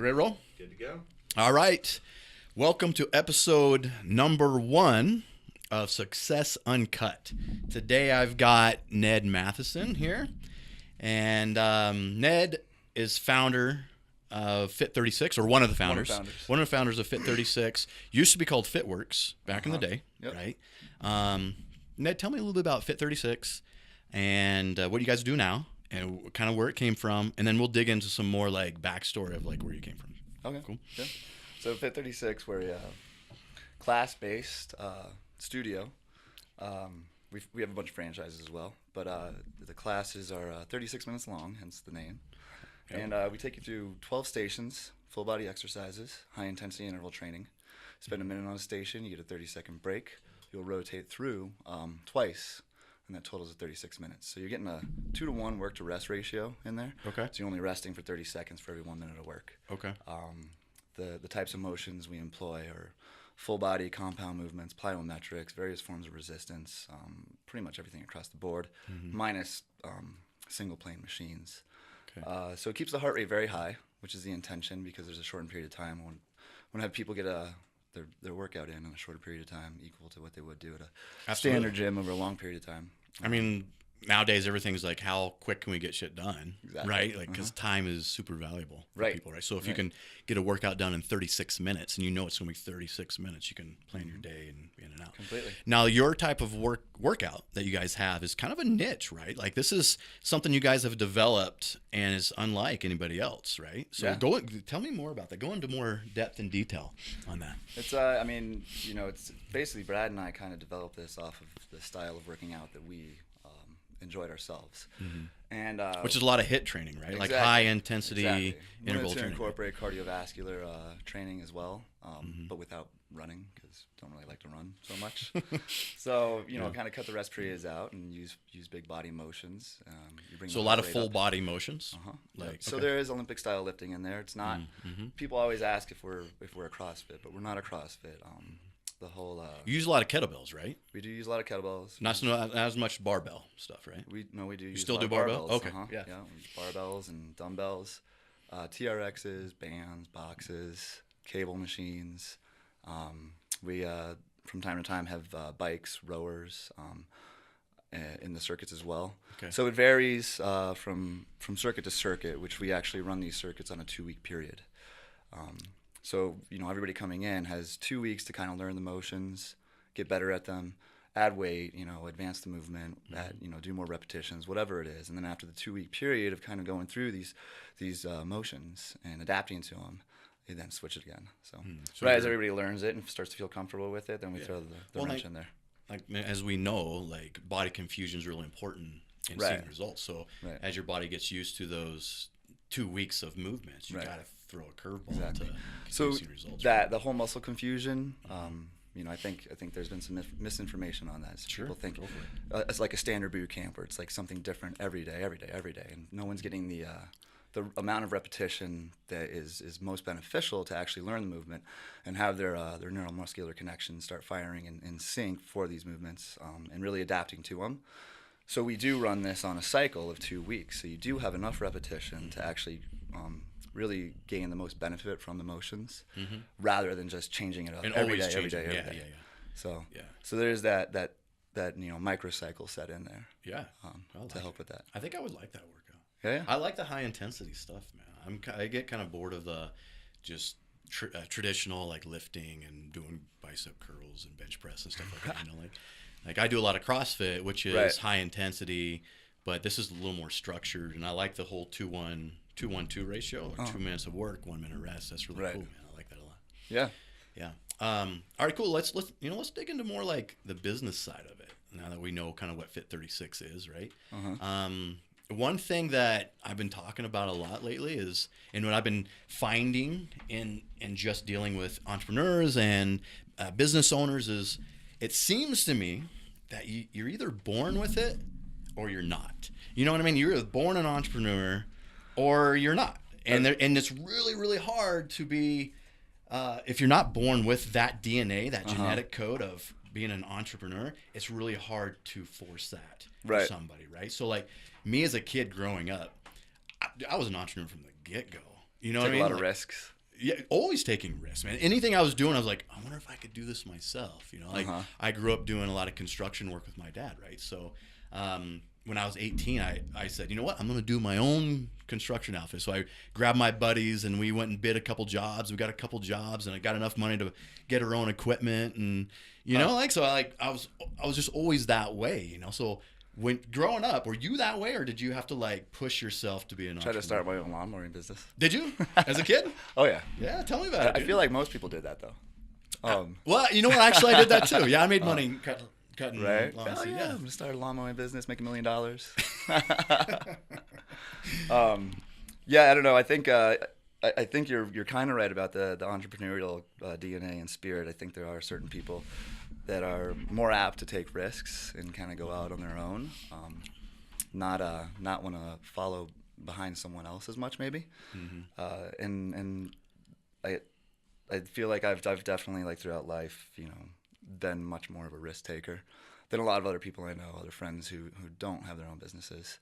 ready to roll? Good to go. All right. Welcome to episode number 1 of Success Uncut. Today I've got Ned Matheson here. And Ned is founder of Fit36, or one of the founders. One of the founders of Fit36. Used to be called FitWorks back in the day, right? Ned, tell me a little bit about Fit36 and what you guys do now and kind of where it came from. And then we'll dig into some more like backstory of like where you came from. Okay, Cool. Yeah. So Fit36, we're a class-based studio. We have a bunch of franchises as well, but the classes are 36 minutes long, hence the name. Yep. And we take you through 12 stations, full-body exercises, high-intensity interval training. Spend a minute on a station, you get a 30-second break. You'll rotate through twice, and that totals at 36 minutes. So you're getting a 2-to-1 work-to-rest ratio in there. Okay. So you're only resting for 30 seconds for every 1 minute of work. Okay. The types of motions we employ are full body, compound movements, plyometrics, various forms of resistance, pretty much everything across the board, minus single plane machines. Okay. So it keeps the heart rate very high, which is the intention, because there's a shortened period of time. When I have people get their workout in a shorter period of time equal to what they would do at a standard gym over a long period of time. I mean, nowadays everything's like, how quick can we get shit done? Exactly. Right? Like, because time is super valuable for Right. people, right? So if you can get a workout done in 36 minutes and you know it's going to be 36 minutes, you can plan your day and in and out. Completely. Now, your type of workout that you guys have is kind of a niche, right? Like, this is something you guys have developed and is unlike anybody else, right? So tell me more about that. Go into more depth and detail on that. It's it's basically Brad and I kind of developed this off of the style of working out that we enjoyed ourselves, and Which is a lot of HIIT training, right? Exactly. Like high intensity interval Wanted to training. incorporate cardiovascular training as well, but without running, because don't really like to run so much. So kind of cut the rest periods out and use big body motions. You bring So the a lot heart of rate full up. body motions. So there is Olympic style lifting in there. It's not. People always ask if we're a CrossFit, but we're not a CrossFit. The whole You use a lot of kettlebells, right? we do use a lot of kettlebells. Not as much barbell stuff, right? We do. Use still a lot do of barbell? barbells. Okay, yeah. We use barbells and dumbbells, TRXs, bands, boxes, cable machines. We from time to time have bikes, rowers, in the circuits as well. Okay. So it varies from circuit to circuit, which we actually run these circuits on a 2-week period. So everybody coming in has 2 weeks to kind of learn the motions, get better at them, add weight, advance the movement, do more repetitions, whatever it is. And then after the 2-week period of kind of going through these motions and adapting to them, they then switch it again. So, as everybody learns it and starts to feel comfortable with it, then we throw the wrench in there. Like, as we know, like, body confusion is really important in seeing results. So as your body gets used to those 2 weeks of movements, you got to throw a curveball to see results. The whole muscle confusion, I think there's been some misinformation on that. So people think it's like a standard boot camp where it's like something different every day, and no one's getting the amount of repetition that is most beneficial to actually learn the movement and have their neuromuscular connections start firing in sync for these movements, and really adapting to them. So we do run this on a cycle of 2 weeks. So you do have enough repetition to actually really gain the most benefit from the motions, rather than just changing it up And every always day. changing. So there's that microcycle set in there. Yeah. To help with that. I think I would like that workout. Yeah. I like the high intensity stuff, man. I get kind of bored of the just traditional like lifting and doing bicep curls and bench press and stuff like that. Like I do a lot of CrossFit, which is high intensity, but this is a little more structured, and I like the whole 2-1-2 ratio, or 2 minutes of work, 1 minute rest. That's really cool, man. I like that a lot. Yeah. Yeah. All right, cool. Let's dig into more like the business side of it now that we know kind of what Fit36 is, right? One thing that I've been talking about a lot lately is, and what I've been finding in just dealing with entrepreneurs and business owners is, it seems to me that you're either born with it or you're not. You know what I mean? You're either born an entrepreneur or you're not. And it's really, really hard to be, if you're not born with that DNA, that genetic code of being an entrepreneur, it's really hard to force that for somebody, right? So like me as a kid growing up, I was an entrepreneur from the get-go. You know Take what I mean? a lot of risks. Yeah, always taking risks, man. Anything I was doing, I was like, I wonder if I could do this myself. You know, like I grew up doing a lot of construction work with my dad, right? So when I was 18, I said, you know what, I'm going to do my own construction outfit. So I grabbed my buddies and we went and bid a couple jobs. We got a couple jobs and I got enough money to get our own equipment. And, you know, like, so I was just always that way, you know? So when growing up, were you that way or did you have to like push yourself to be an entrepreneur? Tried to start my own lawn mowing business. Did you? As a kid? Oh, yeah. Yeah, tell me about it. I feel like most people did that, though. Well, you know what? Actually, I did that too. Yeah, I made money cutting right? lawns. Oh, yeah. I'm going to start a lawn mowing business, make $1 million. Yeah, I don't know. I think you're kind of right about the entrepreneurial DNA and spirit. I think there are certain people that are more apt to take risks and kind of go out on their own, not want to follow behind someone else as much, maybe. And I feel like I've definitely, like, throughout life, you know, been much more of a risk taker than a lot of other people I know, other friends who don't have their own businesses,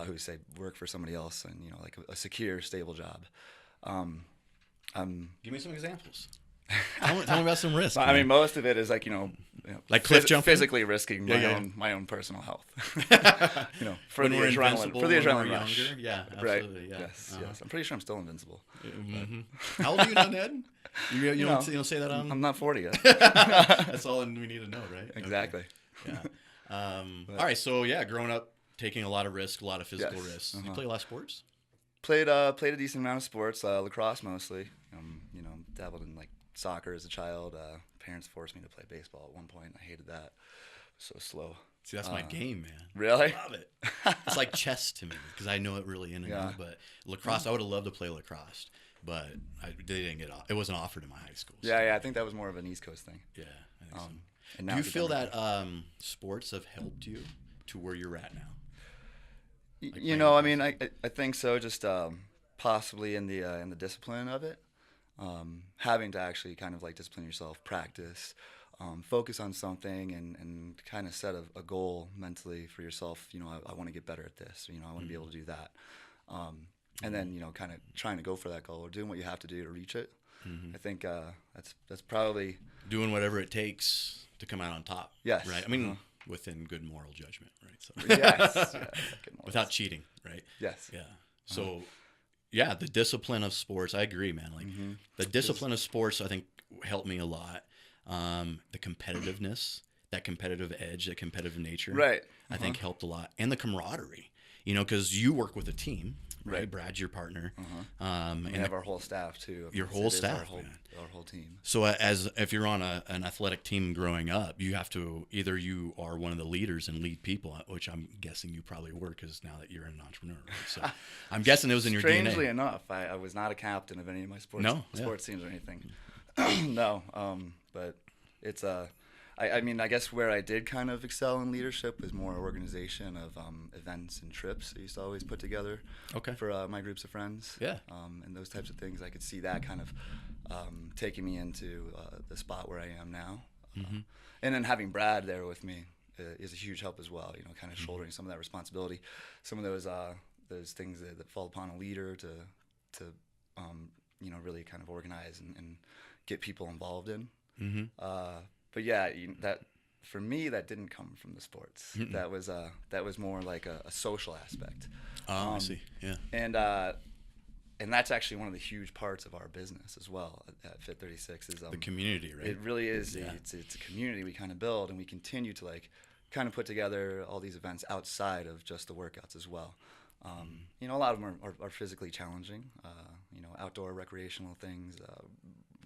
who say work for somebody else and, you know, like a secure, stable job. Give me some examples. Tell me about some risk. I mean, most of it is like, you know like cliff jumping, physically risking my own personal health. You know, for the adrenaline rush. Younger. Yeah, absolutely. Right. Yeah. Yes. I'm pretty sure I'm still invincible. How old are you now, Ned? You don't say that on. I'm not 40 yet. That's all we need to know, right? Exactly. Okay. Yeah. All right. So yeah, growing up, taking a lot of risks, a lot of physical risks. You play a lot of sports? Played a decent amount of sports, lacrosse mostly. You know, dabbled in like soccer as a child. Parents forced me to play baseball at one point. I hated that. So slow. See, that's my game, man. Really? I love it. It's like chess to me because I know it really in and out. But lacrosse, I would have loved to play lacrosse, but they didn't get off. It wasn't offered in my high school. So. Yeah. I think that was more of an East Coast thing. Yeah, I think so. And do you feel that sports have helped you to where you're at now? Like you know, I mean, I think so. Just possibly in the discipline of it, having to actually kind of like discipline yourself, practice, focus on something, and kind of set a goal mentally for yourself. You know, I want to get better at this. You know, I want to be able to do that. And then, you know, kind of trying to go for that goal or doing what you have to do to reach it. I think that's probably doing whatever it takes to come out on top. Yes. Right. I mean, within good moral judgment, right? So. Yes. Without cheating, right? Yes. Yeah. So, yeah, the discipline of sports, I agree, man. Like the discipline of sports, I think helped me a lot. The competitiveness, that competitive edge, that competitive nature, right? I think helped a lot, and the camaraderie. You know, because you work with a team, right? Brad's your partner. And we have our whole staff too. Your whole staff, our whole team. So as if you're on an athletic team growing up, you have to either you are one of the leaders and lead people, which I'm guessing you probably were, because now that you're an entrepreneur, right? So I'm guessing it was in your DNA. Strangely enough, I was not a captain of any of my sports teams or anything. No, but it's I mean, I guess where I did kind of excel in leadership was more organization of events and trips I used to always put together for my groups of friends. Yeah. And those types of things. I could see that kind of taking me into the spot where I am now. And then having Brad there with me is a huge help as well, you know, kind of shouldering some of that responsibility, some of those things that fall upon a leader to you know, really kind of organize and get people involved in. But yeah, that for me, that didn't come from the sports. That was more like a social aspect. I see. Yeah. And that's actually one of the huge parts of our business as well at Fit 36 is the community, right? It really is. Yeah. It's a community we kind of build, and we continue to like kind of put together all these events outside of just the workouts as well. You know, a lot of them are physically challenging. You know, outdoor recreational things,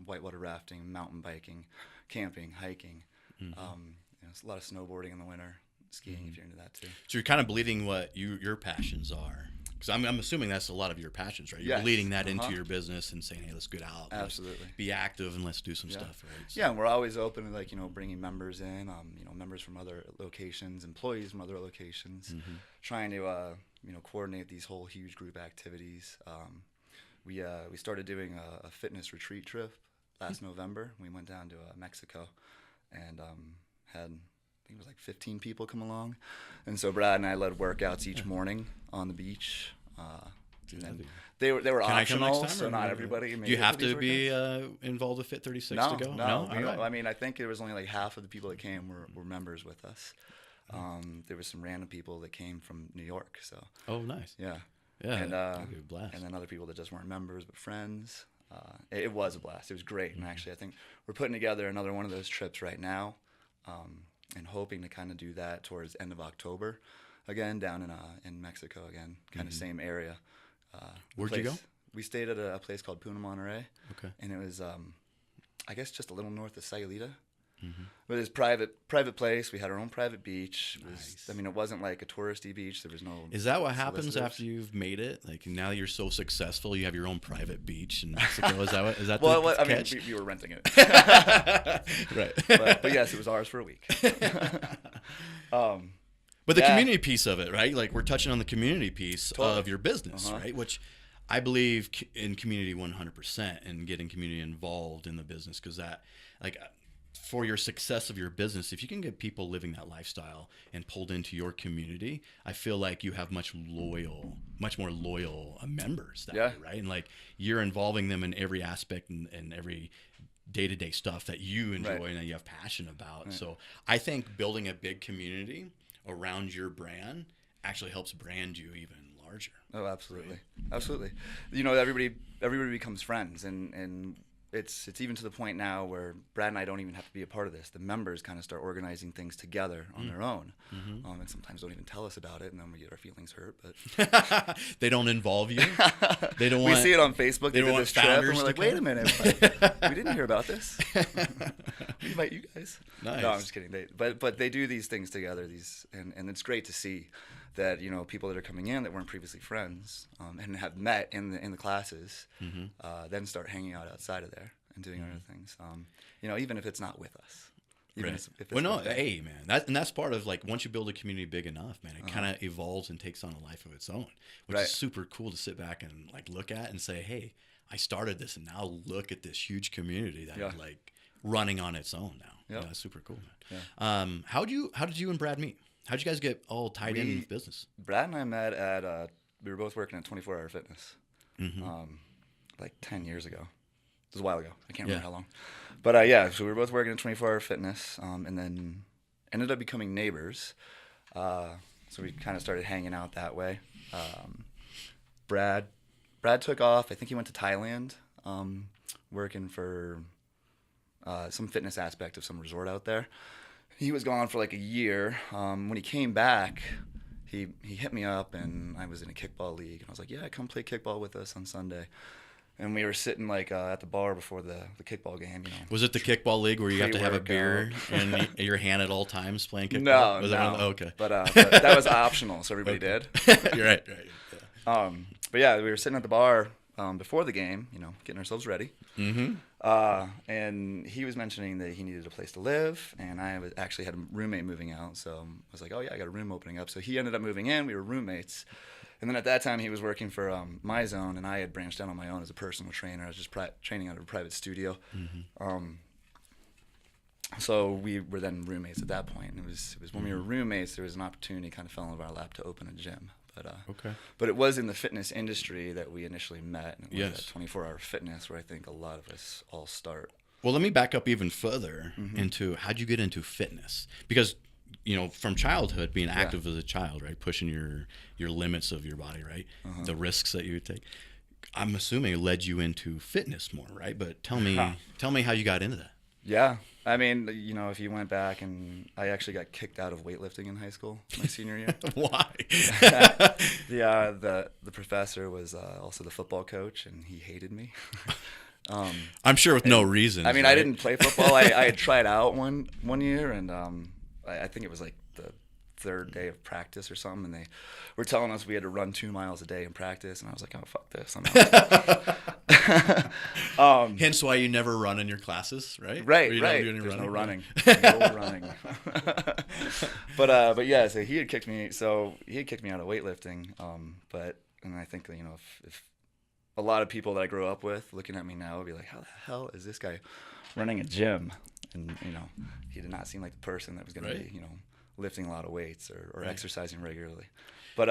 whitewater rafting, mountain biking, camping, hiking. You know, it's a lot of snowboarding in the winter, skiing if you're into that too. So you're kind of bleeding what your passions are. Because I'm assuming that's a lot of your passions, right? You're bleeding that into your business and saying, hey, let's get out. Absolutely. Be active and let's do some stuff, right? So. Yeah, and we're always open to, like, you know, bringing members in, you know, members from other locations, employees from other locations, trying to, you know, coordinate these whole huge group activities. We started doing a fitness retreat trip last November. We went down to Mexico and had, I think it was like 15 people come along. And so Brad and I led workouts each morning on the beach. And they were Can I come optional, next time, so or not everybody. Do you have to be involved with Fit 36 No, to go? no. All right. I mean, I think it was only like half of the people that came were members with us. There was some random people that came from New York. So. Oh, nice. Yeah. Yeah. And that'd be a blast. and then other people that just weren't members but friends. It was a blast. It was great. And actually, I think we're putting together another one of those trips right now, and hoping to kind of do that towards end of October, again down in Mexico again, kind of same area. Where'd you go? We stayed at a place called Puna Monterey. Okay. And it was, I guess, just a little north of Sayulita. But it was private place. We had our own private beach. I mean, it wasn't like a touristy beach. There was no. Is that what happens after you've made it? Like now you're so successful, you have your own private beach in Mexico. Is that well, the I mean, catch? we were renting it. Right. But yes, it was ours for a week. But the community piece of it, right? Like we're touching on the community piece of your business, right? Which I believe in community 100% and getting community involved in the business, because that, like, for your success of your business, if you can get people living that lifestyle and pulled into your community, I feel like you have much more loyal members that way, right? And like you're involving them in every aspect and every day-to-day stuff that you enjoy and that you have passion about. Right. So I think building a big community around your brand actually helps brand you even larger. Oh, absolutely. Right? Absolutely. You know, everybody becomes friends, and it's even to the point now where Brad and I don't even have to be a part of this. The members kind of start organizing things together on their own, and sometimes don't even tell us about it, and then we get our feelings hurt. But they don't involve you. They don't. We see it on Facebook. They did this trip, and we're like, wait a minute, we didn't hear about this. We invite you guys. Nice. No, I'm just kidding. But they do these things together. And it's great to see that, you know, people that are coming in that weren't previously friends and have met in the classes, then start hanging out outside of there and doing other things. You know, even if it's not with us. Right. Hey, man, that's part of, like, once you build a community big enough, man, it kind of evolves and takes on a life of its own, which is super cool to sit back and like look at and say, hey, I started this, and now look at this huge community that is like running on its own now. Yeah, that's super cool, man. Yeah. How did you and Brad meet? How'd you guys get all tied in with business? Brad and I met at we were both working at 24 Hour Fitness, like 10 years ago. It was a while ago. I can't remember how long. But so we were both working at 24 Hour Fitness, and then ended up becoming neighbors. So we kind of started hanging out that way. Brad took off. I think he went to Thailand, working for some fitness aspect of some resort out there. He was gone for like a year. When he came back, he hit me up, and I was in a kickball league, and I was like, yeah, come play kickball with us on Sunday. And we were sitting like at the bar before the kickball game. You know, was it the kickball league where you have to have a beer in your hand at all times playing kickball? No, was no. Okay. But that was optional, so everybody did. You're right. Yeah. But yeah, we were sitting at the bar before the game, you know, getting ourselves ready. And he was mentioning that he needed a place to live, and I actually had a roommate moving out, so I was like, oh yeah, I got a room opening up. So he ended up moving in. We were roommates. And then at that time, he was working for My Zone, and I had branched out on my own as a personal trainer. I was just training out of a private studio. So we were then roommates at that point. And it was when we were roommates, there was an opportunity kind of fell into our lap to open a gym. But it was in the fitness industry that we initially met, and it was at 24 Hour Fitness, where I think a lot of us all start. Well, let me back up even further into how'd you get into fitness? Because, you know, from childhood, being active as a child, right, pushing your limits of your body, right, the risks that you would take, I'm assuming it led you into fitness more, right? But tell me how you got into that. Yeah. I mean, you know, if you went back, and I actually got kicked out of weightlifting in high school my senior year. Why? The professor was also the football coach, and he hated me. I'm sure with no reason. I mean, right? I didn't play football. I had tried out one year, and I think it was like the third day of practice or something, and they were telling us we had to run 2 miles a day in practice, and I was like, oh, fuck this. Hence why you never run in your classes, right? Right. There's no running. No running. But yeah, so he had kicked me out of weightlifting. And I think that, you know, if a lot of people that I grew up with looking at me now would be like, how the hell is this guy running a gym? And, you know, he did not seem like the person that was going to be, you know, lifting a lot of weights or exercising regularly. But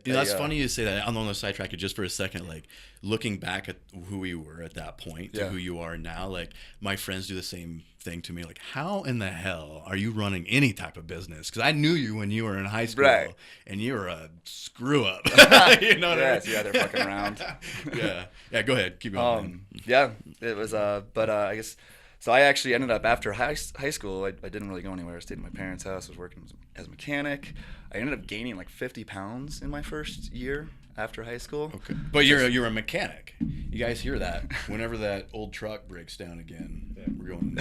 that's funny you say that. I don't want to sidetrack it just for a second. Like looking back at who we were at that point to who you are now, like my friends do the same thing to me. Like, how in the hell are you running any type of business? Because I knew you when you were in high school, and you were a screw up. You know what I mean? Yeah, they're fucking around. Yeah. Go ahead, keep going. Yeah, it was. But I guess. So I actually ended up after high school. I didn't really go anywhere. I stayed at my parents' house. I was working as a mechanic. I ended up gaining like 50 pounds in my first year after high school. Okay, but you're a mechanic. You guys hear that? Whenever that old truck breaks down again, we're going.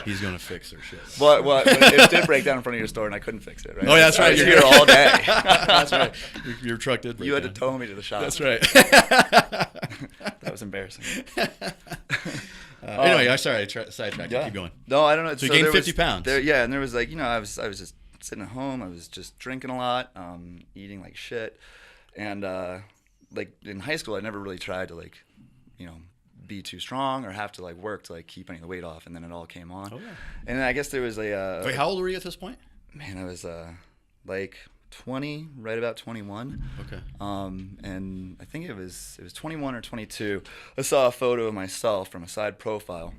He's going to fix their shit. Well, it did break down in front of your store, and I couldn't fix it. Right? Oh, yeah, that's right. I was here all day. That's right. Your truck did break You had down. to tow me to the shop. That's right. That was embarrassing. Anyway, I'm sorry, I sidetracked. Keep going. No, I don't know. So you gained 50 pounds. And there was like, I was just sitting at home. I was just drinking a lot, eating like shit, and like in high school, I never really tried to like, be too strong or have to like work to like keep any of the weight off, and then it all came on. Oh yeah. And then I guess there was a. Wait, how old were you at this point? Man, I was like 20, right about 21. Okay. And I think it was 21 or 22. I saw a photo of myself from a side profile,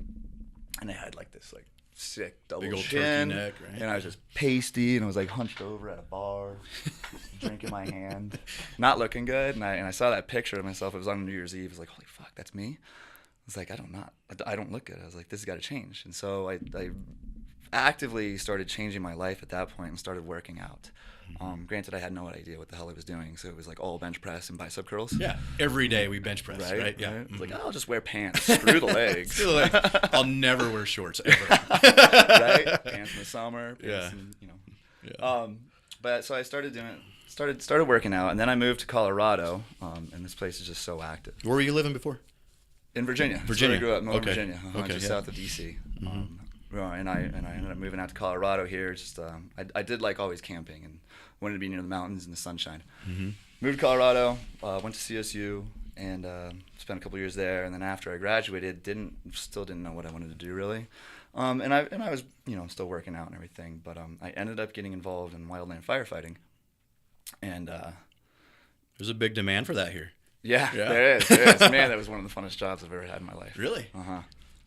and I had like this like sick double big old chin, turkey neck, right? And I was just pasty, and I was like hunched over at a bar, just drinking my hand, not looking good. And I saw that picture of myself. It was on New Year's Eve. I was like, holy fuck, that's me. I was like, I don't look good. I was like, this has got to change. And so I actively started changing my life at that point and started working out. Granted, I had no idea what the hell I was doing, so it was like all bench press and bicep curls. Yeah, every day we bench press, right? Yeah. Right? Like, I'll just wear pants. Screw the legs. Screw the legs. I'll never wear shorts ever. Right? Pants in the summer. Pants in, But so I started working out, and then I moved to Colorado, and this place is just so active. Where were you living before? In Virginia. Virginia. So I grew up in Northern Okay. Virginia, just south of D.C. And I ended up moving out to Colorado here. Just I did like always camping and wanted to be near the mountains and the sunshine. Moved to Colorado, went to CSU, and spent a couple years there. And then after I graduated, still didn't know what I wanted to do really. And I was still working out and everything. But I ended up getting involved in wildland firefighting. And there's a big demand for that here. Yeah, there is. Man, that was one of the funnest jobs I've ever had in my life. Really?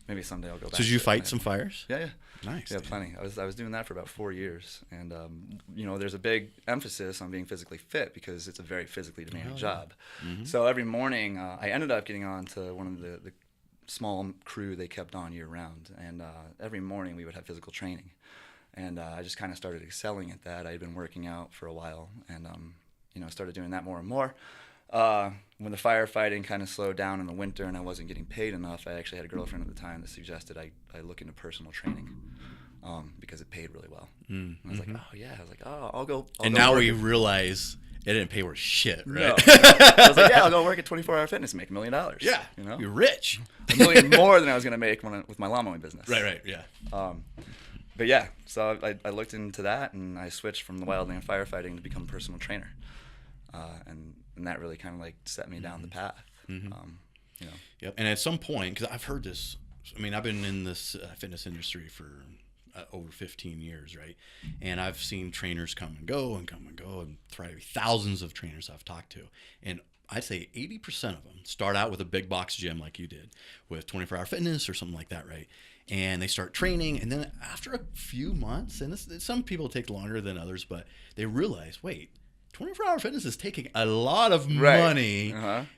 Maybe someday I'll go back. So did you fight some fires? Yeah. Nice. Yeah, plenty. I was doing that for about 4 years, and there's a big emphasis on being physically fit because it's a very physically demanding job. So every morning, I ended up getting on to one of the small crew they kept on year round, and every morning we would have physical training, and I just kind of started excelling at that. I had been working out for a while, and started doing that more and more. When the firefighting kind of slowed down in the winter and I wasn't getting paid enough, I actually had a girlfriend at the time that suggested I look into personal training because it paid really well. And I was like, oh, yeah. I was like, oh, I'll go. And now we realize it didn't pay worth shit, right? No. I was like, yeah, I'll go work at 24 Hour Fitness and make $1 million. Yeah. You're rich. $1 million more than I was going to make with my lawn mowing business. Right, yeah. But yeah, so I looked into that and I switched from the wildland firefighting to become a personal trainer. And that really kind of like set me down the path. Yep. And at some point, because I've heard this, I mean, I've been in this fitness industry for over 15 years, right? And I've seen trainers come and go, and thousands of trainers I've talked to. And I'd say 80% of them start out with a big box gym like you did with 24 Hour Fitness or something like that, right? And they start training, and then after a few months, and some people take longer than others, but they realize, wait, 24 Hour Fitness is taking a lot of money,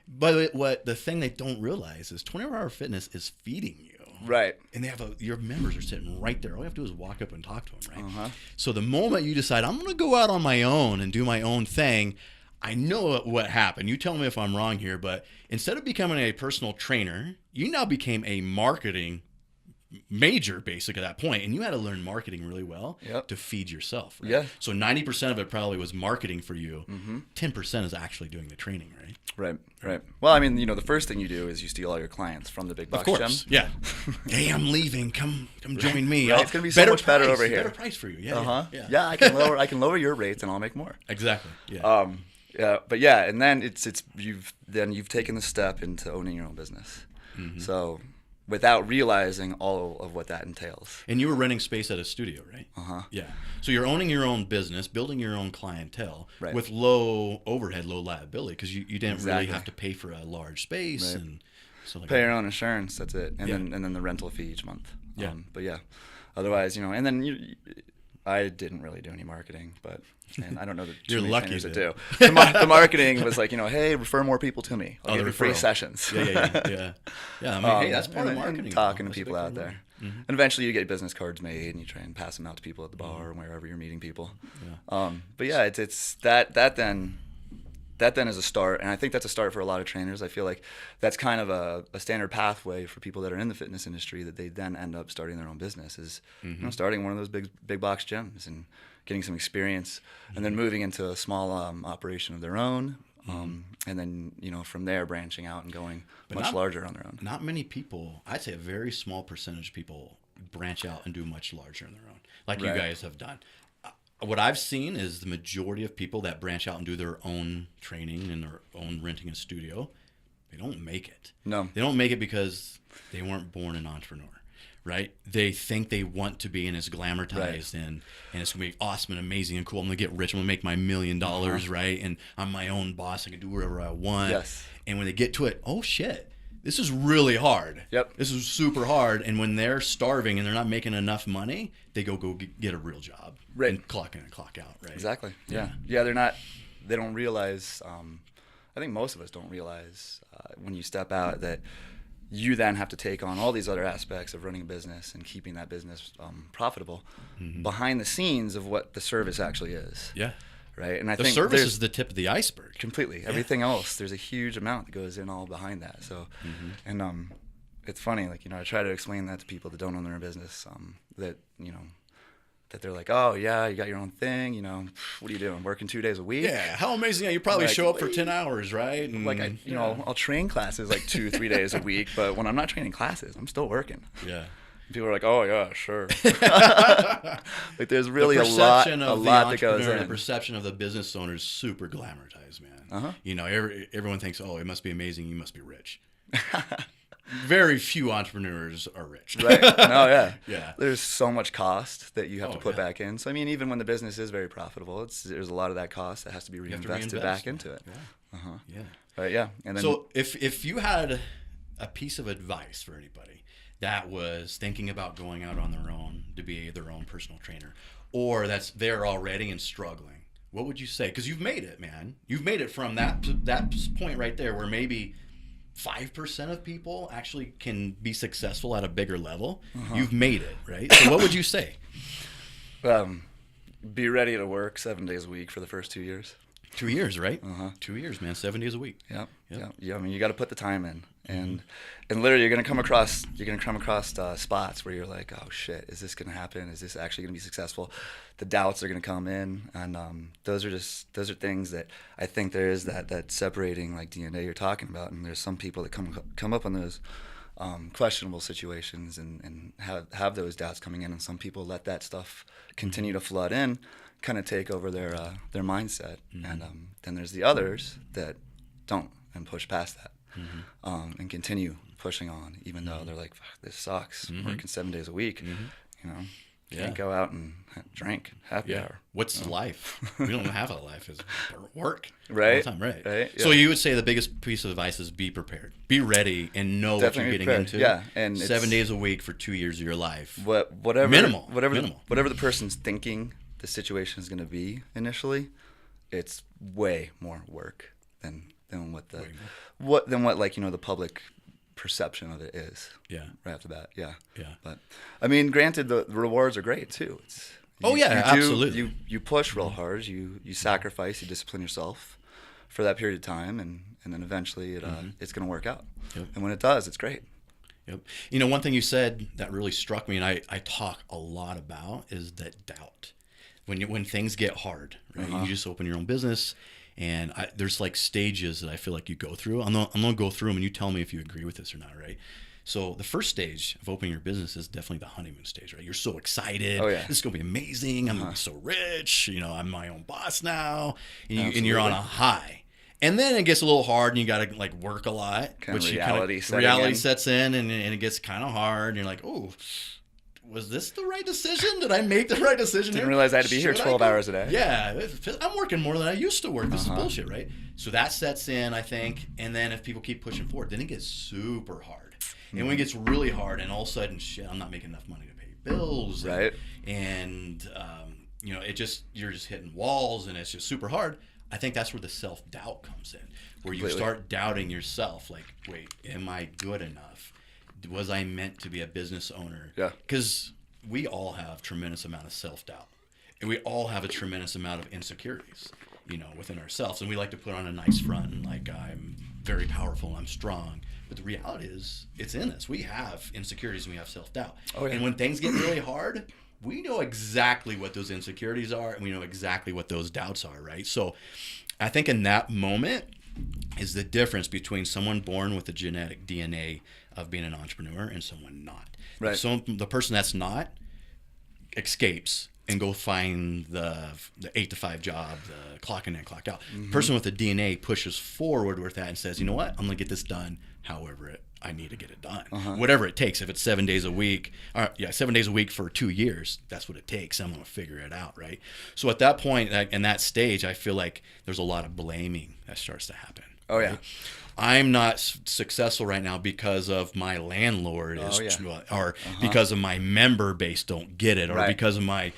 but what the thing they don't realize is 24 Hour Fitness is feeding you. Right. And they have your members are sitting right there. All you have to do is walk up and talk to them, right? So the moment you decide, I'm going to go out on my own and do my own thing, I know what happened. You tell me if I'm wrong here, but instead of becoming a personal trainer, you now became a marketing major basically at that point, and you had to learn marketing really well to feed yourself, right? Yeah. So 90% of it probably was marketing for you. 10% is actually doing the training, right? Right. Well, I mean, the first thing you do is you steal all your clients from the big box gym. Of course, yeah. Hey, I'm leaving. Come join me. Right. It's gonna be so much better over here. Better price for you. Yeah. Yeah, I can lower your rates and I'll make more. Exactly. Yeah. But yeah, and then you've taken the step into owning your own business. So without realizing all of what that entails. And you were renting space at a studio, right? Yeah. So you're owning your own business, building your own clientele with low overhead, low liability, because you didn't really have to pay for a large space and so like pay your own insurance. That's it, and then the rental fee each month. Yeah. But yeah, otherwise, and then I didn't really do any marketing, and I don't know that You're lucky trainers that do. The marketing was like, hey, refer more people to me. I'll give you free sessions. Yeah. I mean, hey, that's part of marketing. And talking to people out there. And eventually you get business cards made and you try and pass them out to people at the bar or wherever you're meeting people. But yeah, it's that then is a start, and I think that's a start for a lot of trainers. I feel like that's kind of a standard pathway for people that are in the fitness industry, that they then end up starting their own business, is starting one of those big box gyms and getting some experience, and then moving into a small operation of their own, and then from there branching out and going much larger on their own. Not many people, I'd say a very small percentage of people branch out and do much larger on their own, like you guys have done. What I've seen is the majority of people that branch out and do their own training and their own renting a studio, they don't make it. No. They don't make it because they weren't born an entrepreneur, right? They think they want to be, and it's glamorized, and it's going to be awesome and amazing and cool. I'm going to get rich. I'm going to make my $1 million, right? And I'm my own boss. I can do whatever I want. Yes. And when they get to it, oh, shit. This is really hard. Yep. This is super hard. And when they're starving and they're not making enough money, they go get a real job. Right. And clock in and clock out, right? Exactly. Yeah, they don't realize, I think most of us don't realize when you step out that you then have to take on all these other aspects of running a business and keeping that business profitable behind the scenes of what the service actually is. Yeah. Right. And I the think service is the tip of the iceberg. Completely. Yeah. Everything else, there's a huge amount that goes in all behind that. So, and it's funny, like, I try to explain that to people that don't own their own business, that, that they're like, oh yeah, you got your own thing, what are you doing? Working 2 days a week? Yeah. How amazing. You probably show up for 10 hours, right? And, like, I'll train classes like 2-3 days a week, but when I'm not training classes, I'm still working. Yeah. People are like, oh yeah, sure. Like, there's really a lot that goes in. The perception of the business owner is super glamorized, man. Everyone thinks, oh, it must be amazing. You must be rich. Very few entrepreneurs are rich. Right. No, yeah. Yeah. There's so much cost that you have to put back in. So, I mean, even when the business is very profitable, there's a lot of that cost that has to be reinvested back into it. Yeah. Yeah. Right, yeah. And then, so if you had a piece of advice for anybody that was thinking about going out on their own to be their own personal trainer, or that's there already and struggling, what would you say? Because you've made it, man. You've made it from that point right there where maybe 5% of people actually can be successful at a bigger level. You've made it, right? So what would you say? Be ready to work 7 days a week for the first 2 years. 2 years, right? 2 years, man. 7 days a week. Yeah. I mean, you got to put the time in, and literally you're gonna come across spots where you're like, oh shit, is this gonna happen? Is this actually gonna be successful? The doubts are gonna come in, and those are things that I think there is that separating like DNA you're talking about, and there's some people that come up on those questionable situations and have those doubts coming in, and some people let that stuff continue to flood in, kind of take over their mindset, and then there's the others that don't and push past that, and continue pushing on, even though they're like, fuck, this sucks, working 7 days a week, can't go out and drink happy hour. What's life? We don't have a life. It's work right all the time, right? Yeah. So you would say the biggest piece of advice is be prepared, be ready, and know what you're getting into. Yeah, and 7 days a week for 2 years of your life. Whatever minimal. Whatever the person's thinking the situation is going to be initially, it's way more work than what the public perception of it is. Yeah. Right off the bat. Yeah. Yeah. But I mean, granted, the rewards are great too. Absolutely. You push real hard. You sacrifice. You discipline yourself for that period of time, and then eventually it's going to work out. Yep. And when it does, it's great. Yep. One thing you said that really struck me, and I talk a lot about, is that doubt. When things get hard, right? You just open your own business, and there's like stages that I feel like you go through. I'm gonna go through them, and you tell me if you agree with this or not, right? So the first stage of opening your business is definitely the honeymoon stage, right? You're so excited. Oh, yeah. This is gonna be amazing. I'm gonna be so rich. I'm my own boss now, and you're on a high. And then it gets a little hard, and you got to like work a lot, Kind of reality sets in, and it gets kind of hard. And you're like, oh, was this the right decision? Did I make the right decision? Didn't realize I had to be here 12 hours a day. Yeah, I'm working more than I used to work. This is bullshit, right? So that sets in, I think. And then if people keep pushing forward, then it gets super hard. And when it gets really hard, and all of a sudden, shit, I'm not making enough money to pay bills, right? And you're just hitting walls, and it's just super hard. I think that's where the self-doubt comes in, where you start doubting yourself. Like, wait, am I good enough? Was I meant to be a business owner? Yeah. Because we all have tremendous amount of self-doubt, and we all have a tremendous amount of insecurities, within ourselves. And we like to put on a nice front and like, I'm very powerful and I'm strong. But the reality is, it's in us. We have insecurities and we have self-doubt. Oh, yeah. And when things get really hard, we know exactly what those insecurities are, and we know exactly what those doubts are, right? So I think in that moment is the difference between someone born with the genetic DNA of being an entrepreneur and someone not. Right. So the person that's not escapes and go find the 8-to-5 job, the clock in and clock out. The person with the DNA pushes forward with that and says, you know what, I'm going to get this done however I need to get it done. Whatever it takes. If it's 7 days a week, 7 days a week for 2 years, that's what it takes. I'm going to figure it out, right? So at that point, in that stage, I feel like there's a lot of blaming that starts to happen. Oh, yeah. Right? I'm not successful right now because of my landlord or because of my member base don't get it, or because of my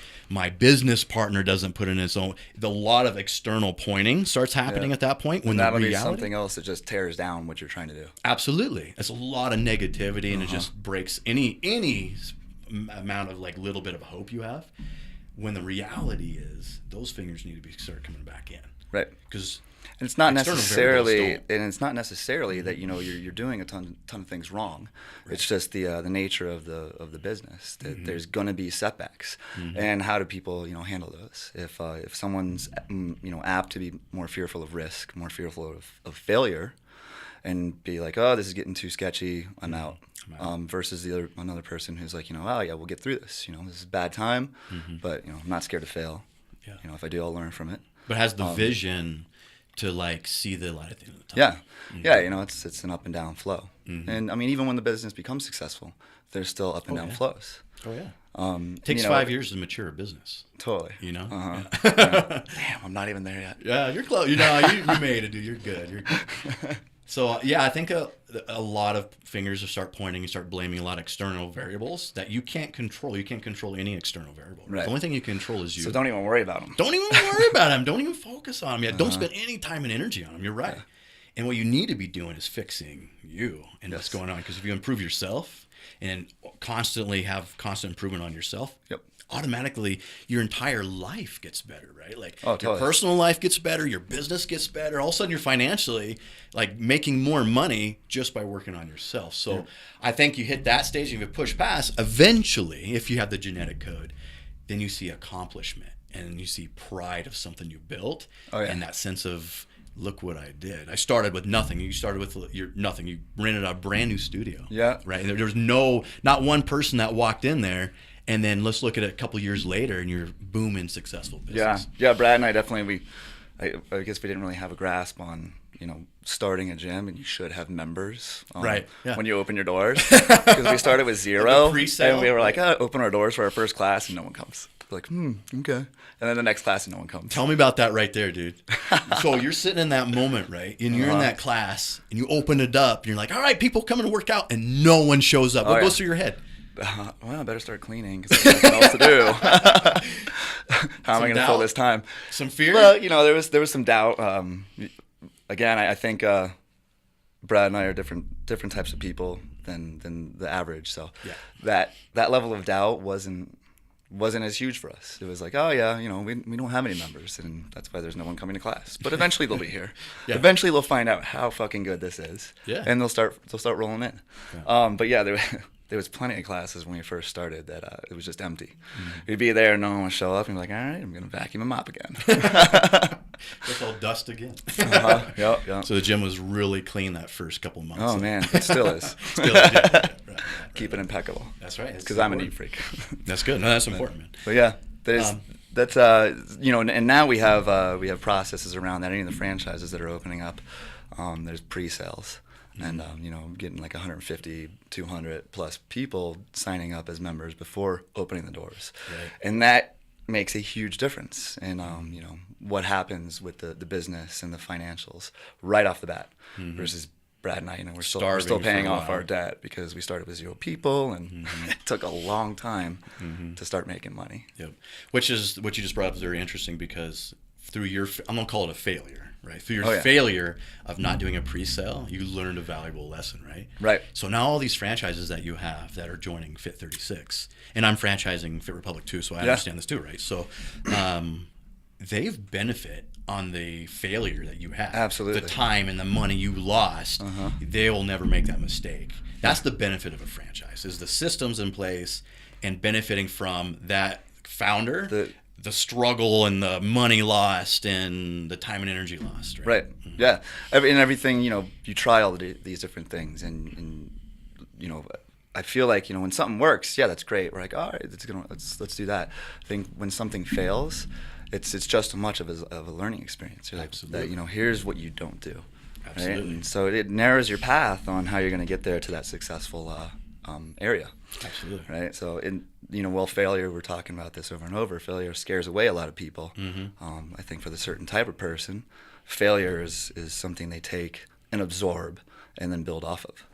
business partner doesn't put in its own. A lot of external pointing starts happening at that point. When that'll the be reality, something else that just tears down what you're trying to do. Absolutely, it's a lot of negativity, and it just breaks any amount of like little bit of hope you have. When the reality is, those fingers need to start coming back in, right? Because and it's not necessarily that you're doing a ton of things wrong. Right. It's just the nature of the business that there's going to be setbacks, and how do people handle those? If someone's apt to be more fearful of risk, more fearful of failure, and be like, oh, this is getting too sketchy, I'm out. Versus another person who's like, oh yeah, we'll get through this. This is a bad time, but I'm not scared to fail. Yeah. If I do, I'll learn from it. But has the vision to like see the light at the end of the tunnel. Yeah, it's an up and down flow. And I mean, even when the business becomes successful, there's still up and down flows. Oh yeah. Takes 5 years to mature a business. Totally. Yeah. Damn, I'm not even there yet. Yeah, you're close. You made it, dude. You're good. So I think a lot of fingers will start pointing. You start blaming a lot of external variables that you can't control. You can't control any external variable. Right? The only thing you can control is you. So don't even worry about them. Don't even worry about them. Don't even focus on them. Yeah, don't spend any time and energy on them. You're right. Yeah. And what you need to be doing is fixing you and what's going on. Because if you improve yourself and constantly have constant improvement on yourself, automatically your entire life gets better, right? Like your personal life gets better, your business gets better. All of a sudden you're financially like making more money just by working on yourself. So I think you hit that stage and you push past, eventually, if you have the genetic code, then you see accomplishment and you see pride of something you built and that sense of, look what I did. I started with nothing. You started with nothing. You rented a brand new studio. Yeah. Right. There was not one person that walked in there. And then let's look at it a couple years later, and you're booming successful business. Yeah. Brad and I definitely I guess we didn't really have a grasp on starting a gym, and you should have members. Right. Yeah. When you open your doors, because we started with 0, and we were like, open our doors for our first class, and no one comes. We're like, okay. And then the next class, and no one comes. Tell me about that right there, dude. So you're sitting in that moment, right? And you're in that class, and you open it up, and you're like, all right, people coming to work out, and no one shows up. What goes through your head? Well, I better start cleaning because there's nothing else to do. How am I going to fill this time? Some fear? Well, there was some doubt. Again, I think Brad and I are different types of people than the average. So that level of doubt wasn't as huge for us. It was like, oh yeah, we don't have any members, and that's why there's no one coming to class. But eventually they'll be here. Eventually they'll find out how fucking good this is. Yeah. And they'll start rolling in. Yeah. But yeah, there was plenty of classes when we first started that it was just empty. We'd be there and no one would show up, and you're like, all right, I'm gonna vacuum and mop again. It's all dust again. Yeah. So the gym was really clean that first couple months. Oh man, it still is. Right. Keep it impeccable. That's right. Because I'm a neat freak. That's good. No, that's important, man. But yeah, there's that's and now we have processes around that. Any of the franchises that are opening up, there's pre-sales. And getting like 150, 200 plus people signing up as members before opening the doors, right. And that makes a huge difference in what happens with the business and the financials right off the bat, versus Brad and I, we're still paying off our debt because we started with 0 people, and it took a long time to start making money. Yep. Which is what you just brought up is very interesting, because through your, I'm gonna call it a failure. Right. Through your failure of not doing a pre-sale, you learned a valuable lesson, right? Right. So now all these franchises that you have that are joining Fit 36, and I'm franchising Fit Republic too, so I understand this too, right? So they've benefit on the failure that you had. Absolutely. The time and the money you lost, they will never make that mistake. That's the benefit of a franchise, is the systems in place and benefiting from that founder. The struggle and the money lost and the time and energy lost, right? Right. Yeah. And everything, you try all these different things, and I feel like, when something works, yeah, that's great. We're like, all right, let's do that. I think when something fails, it's just as much of a learning experience. You're like, that, here's what you don't do. Absolutely. Right? And so it narrows your path on how you're going to get there to that successful area. Absolutely. Right. So failure, we're talking about this over and over. Failure scares away a lot of people. I think for the certain type of person, failure is something they take and absorb and then build off of.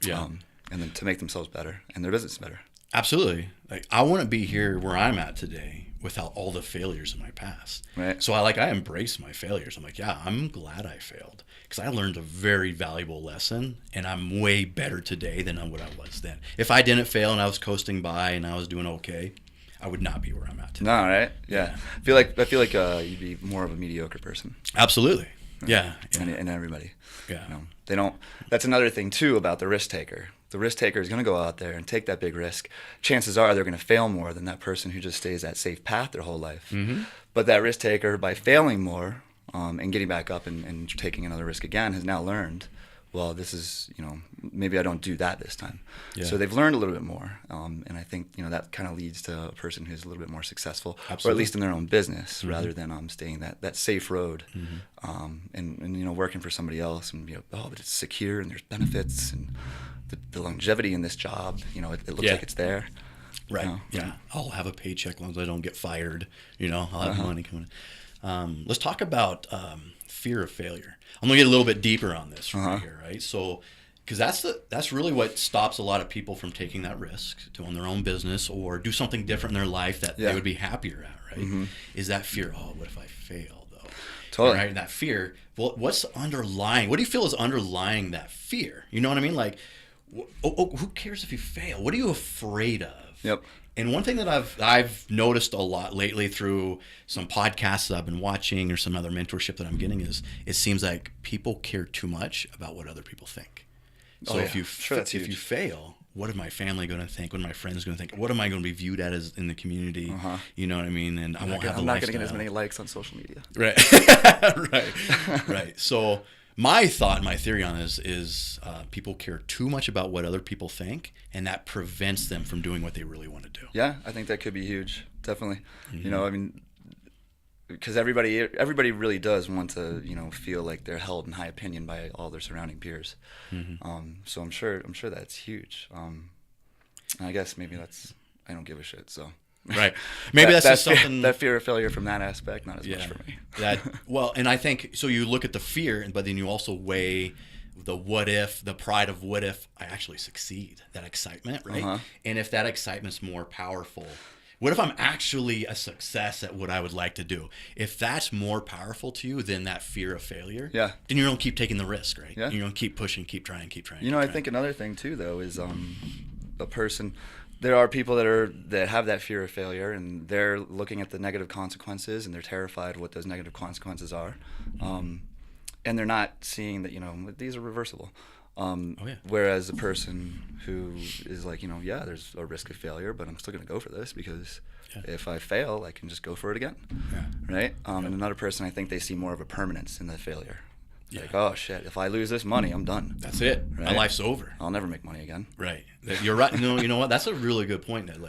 Yeah. And then to make themselves better and their business better. Absolutely. Like, I wouldn't be here where I'm at today without all the failures in my past. Right. So I embrace my failures. I'm like, yeah, I'm glad I failed, because I learned a very valuable lesson, and I'm way better today than what I was then. If I didn't fail and I was coasting by and I was doing okay, I would not be where I'm at today. No, right? Yeah. I feel like you'd be more of a mediocre person. Absolutely. Yeah. And everybody. Yeah. They don't. That's another thing too about the risk taker. The risk taker is going to go out there and take that big risk. Chances are they're going to fail more than that person who just stays that safe path their whole life. But that risk taker, by failing more and getting back up and taking another risk again, has now learned, well, this is, maybe I don't do that this time. Yeah. So they've learned a little bit more. And I think, that kind of leads to a person who's a little bit more successful, Absolutely. Or at least in their own business, rather than staying that safe road and working for somebody else and, but it's secure and there's benefits and the longevity in this job, it looks like it's there. Right. Yeah. I'll have a paycheck as long as I don't get fired. I'll have money coming in. Let's talk about fear of failure. I'm gonna get a little bit deeper on this right here, right? So, because that's really what stops a lot of people from taking that risk to own their own business or do something different in their life that they would be happier at, right? Is that fear? Oh, what if I fail though? Totally. Right. That fear. Well, what's underlying? What do you feel is underlying that fear? You know what I mean? Like, who cares if you fail? What are you afraid of? Yep. And one thing that I've noticed a lot lately through some podcasts that I've been watching or some other mentorship that I'm getting is it seems like people care too much about what other people think. So if you fail, what is my family going to think? What are my friends going to think? What am I going to be viewed as in the community? You know what I mean? And I'm not going to get as many likes on social media. Right. Right. So my theory on this is people care too much about what other people think, and that prevents them from doing what they really want to do. Yeah, I think that could be huge. Definitely. Because everybody really does want to, feel like they're held in high opinion by all their surrounding peers. So I'm sure that's huge. I guess maybe I don't give a shit. So. Right. Maybe that's just something. That fear of failure from that aspect, not as much for me. And I think so. You look at the fear, but then you also weigh the what if, the pride of what if I actually succeed, that excitement, right? And if that excitement's more powerful, what if I'm actually a success at what I would like to do? If that's more powerful to you than that fear of failure, then you don't keep taking the risk, right? Yeah. You don't keep pushing, keep trying. I think another thing too, though, is a person. There are people that have that fear of failure, and they're looking at the negative consequences, and they're terrified of what those negative consequences are, and they're not seeing that these are reversible. Whereas a person who is like, there's a risk of failure, but I'm still going to go for this because if I fail, I can just go for it again, right? And another person, I think they see more of a permanence in the failure. Like, oh shit, if I lose this money, I'm done. That's it. Right? My life's over. I'll never make money again. Right. You're right. You know what? That's a really good point. That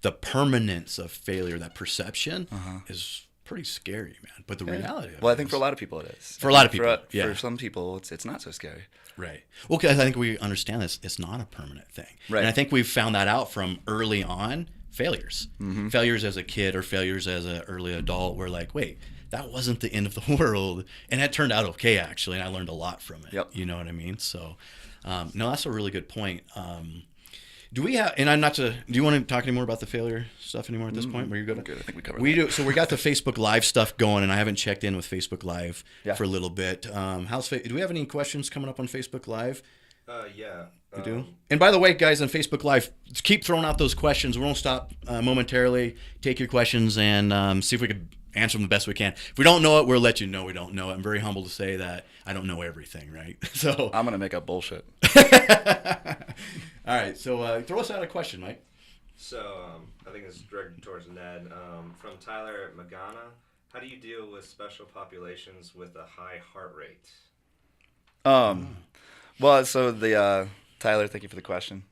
the permanence of failure, that perception is pretty scary, man. But the reality of I think for a lot of people it is. For a lot of people, for some people, it's not so scary. Right. Well, because I think we understand this. It's not a permanent thing. Right. And I think we've found that out from early on failures. Failures as a kid or failures as an early adult. We're like, wait, that wasn't the end of the world. And it turned out okay, actually. And I learned a lot from it. Yep. You know what I mean? So, no, that's a really good point. Do we have, and I'm not to, do you want to talk any more about the failure stuff anymore at this point? Were you good? Good. I think we covered We that. do. So we got the Facebook Live stuff going, and I haven't checked in with Facebook Live Yeah. for a little bit. Do we have any questions coming up on Facebook Live? Yeah. We do. And by the way, guys, on Facebook Live, keep throwing out those questions. We won't stop momentarily. Take your questions and see if we could answer them the best we can. If we don't know it, we'll let you know we don't know it. I'm very humble to say that I don't know everything, right? So I'm gonna make up bullshit. all right. So throw us out a question, Mike. So I think it's directed towards Ned. From Tyler Magana, how do you deal with special populations with a high heart rate? Well, so the Tyler, thank you for the question.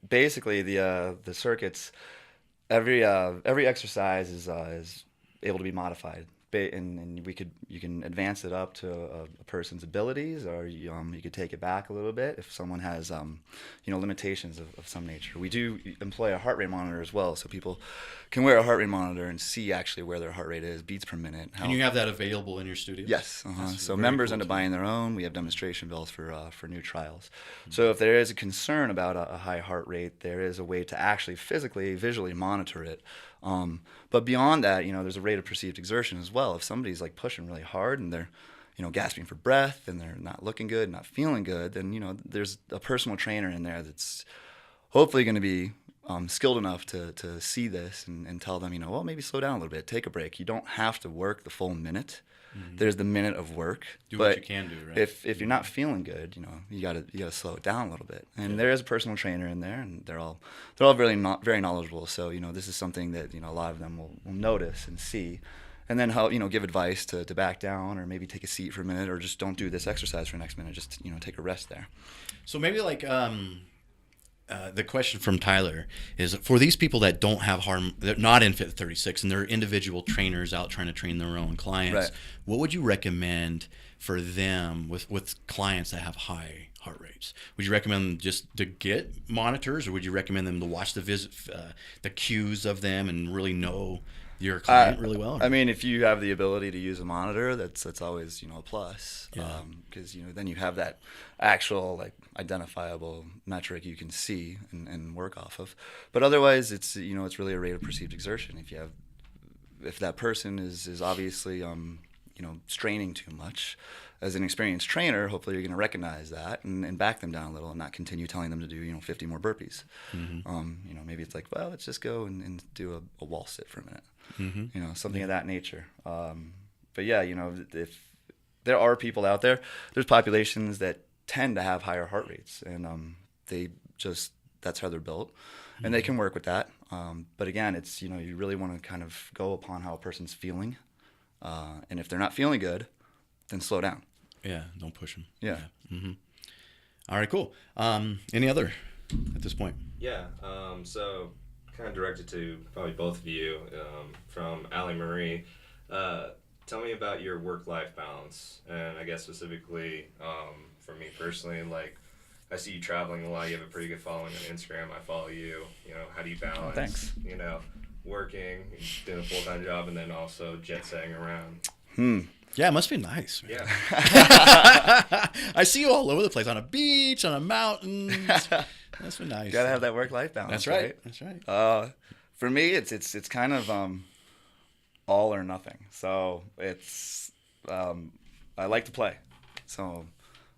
Basically, the circuits, every exercise is able to be modified, and you can advance it up to a person's abilities, or you could take it back a little bit if someone has limitations of some nature. We do employ a heart rate monitor as well, so people can wear a heart rate monitor and see actually where their heart rate is, beats per minute. And you have that available in your studio? Yes. So members end up buying their own. We have demonstration bells for new trials. So if there is a concern about a high heart rate, there is a way to actually physically, visually monitor it. But beyond that, there's a rate of perceived exertion as well. If somebody's like pushing really hard and they're gasping for breath and they're not looking good, not feeling good, then there's a personal trainer in there that's hopefully going to be skilled enough to see this and tell them, well, maybe slow down a little bit, take a break. You don't have to work the full minute. There's the minute of work. Do what you can do, right? If you're not feeling good, you gotta slow it down a little bit. And there is a personal trainer in there, and they're all very very knowledgeable. So this is something that a lot of them will notice and see, and then help give advice to back down, or maybe take a seat for a minute, or just don't do this exercise for the next minute. Just take a rest there. So maybe like the question from Tyler is, for these people that don't have harm, they're not in Fit 36, and they're individual trainers out trying to train their own clients. Right. What would you recommend for them with clients that have high heart rates? Would you recommend them just to get monitors, or would you recommend them to watch the cues of them and really know your client really well? I mean, if you have the ability to use a monitor, that's always a plus. Yeah. Because then you have that actual identifiable metric you can see and work off of. But otherwise, it's it's really a rate of perceived exertion. If that person is obviously straining too much, as an experienced trainer, hopefully you're going to recognize that and back them down a little, and not continue telling them to do 50 more burpees. Maybe it's like, well, let's just go and do a wall sit for a minute. Something of that nature. But yeah, if there are people out there, there's populations that tend to have higher heart rates, and that's how they're built, and they can work with that. But again, it's you really want to kind of go upon how a person's feeling, and if they're not feeling good, then slow down. Yeah, don't push them. Yeah. All right, cool. Any other at this point? Yeah. So kind of directed to probably both of you, from Allie Marie. Tell me about your work-life balance, and I guess specifically for me personally, I see you traveling a lot. You have a pretty good following on Instagram. I follow you. How do you balance? Oh, thanks. Working, doing a full-time job, and then also jet-setting around. Yeah, it must be nice, man. Yeah. I see you all over the place, on a beach, on a mountain. That's been nice. Gotta have that work-life balance. That's right. That's right. For me, it's kind of all or nothing. So it's I like to play. So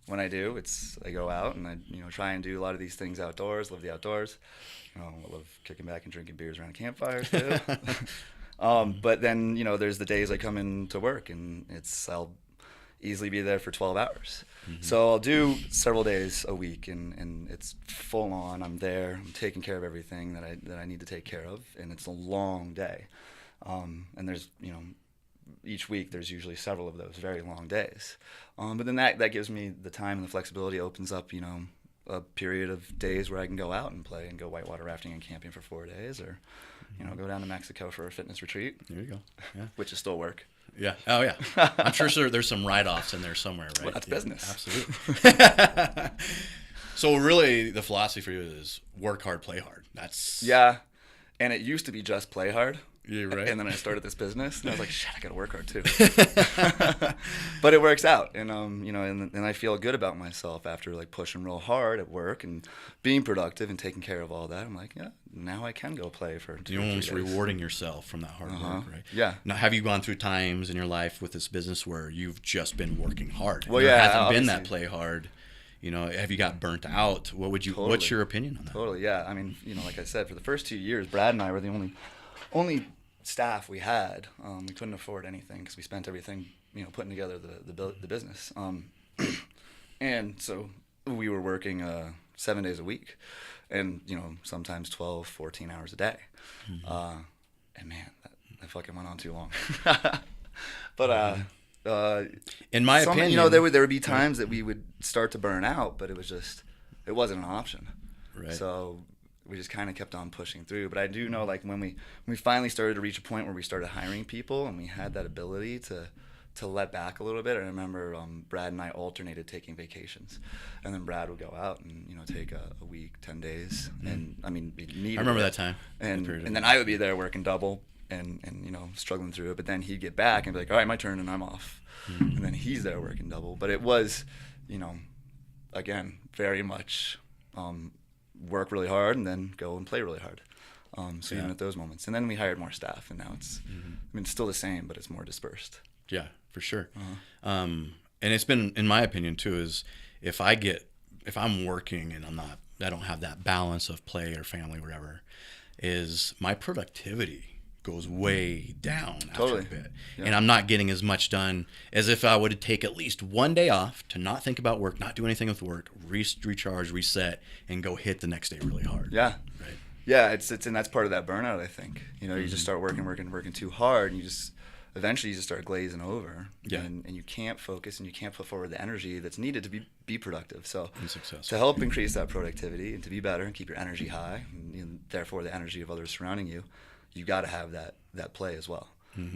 when I do, I go out and I try and do a lot of these things outdoors, live the outdoors. I love kicking back and drinking beers around a campfire too. But then there's the days I come into work and I'll easily be there for 12 hours. So I'll do several days a week, and it's full on. I'm there. I'm taking care of everything that I need to take care of, and it's a long day. And there's each week there's usually several of those very long days. But then that gives me the time and the flexibility. Opens up a period of days where I can go out and play and go whitewater rafting and camping for 4 days, or go down to Mexico for a fitness retreat. There you go. Yeah. Which is still work. Yeah. Oh yeah. I'm sure there's some write-offs in there somewhere, right? Well, that's business. Absolutely. So really, the philosophy for you is work hard, play hard. That's And it used to be just play hard. Yeah, right. And then I started this business, and I was like, shit, I gotta work hard too. But it works out, and and I feel good about myself after like pushing real hard at work and being productive and taking care of all that. I'm like, yeah, now I can go play for 2 You're or 3 almost days. rewarding yourself from that hard work, right? Yeah. Now, have you gone through times in your life with this business where you've just been working hard? Well, there yeah, hasn't been that obviously. play hard. Have you got burnt out? What's Totally. your opinion on that? Totally, yeah. I mean, like I said, for the first 2 years, Brad and I were the only staff we had. We couldn't afford anything because we spent everything, putting together the business. And so we were working 7 days a week, and sometimes 12, 14 hours a day. Mm-hmm. And man, that fucking went on too long. But in my opinion, there would be times that we would start to burn out, but it wasn't an option. Right. So we just kind of kept on pushing through. But I do know, like, when we finally started to reach a point where we started hiring people and we had that ability to let back a little bit. I remember Brad and I alternated taking vacations, and then Brad would go out and take a week, 10 days, and I mean, I remember that time. and then I would be there working double and struggling through it. But then he'd get back and be like, all right, my turn, and I'm off. And then he's there working double. But it was, again, very much work really hard and then go and play really hard. Even at those moments. And then we hired more staff, and now it's, it's still the same, but it's more dispersed. Yeah, for sure. And it's been, in my opinion too, is if I'm working and I don't have that balance of play or family, whatever, is my productivity goes way down after a bit. Yeah. And I'm not getting as much done as if I would take at least one day off to not think about work, not do anything with work, recharge, reset, and go hit the next day really hard. Yeah. Right. Yeah, it's and that's part of that burnout, I think. You just start working too hard, and eventually you just start glazing over. Yeah. And you can't focus, and you can't put forward the energy that's needed to be productive. So successful. To help increase that productivity and to be better and keep your energy high, and therefore the energy of others surrounding you, you got to have that play as well.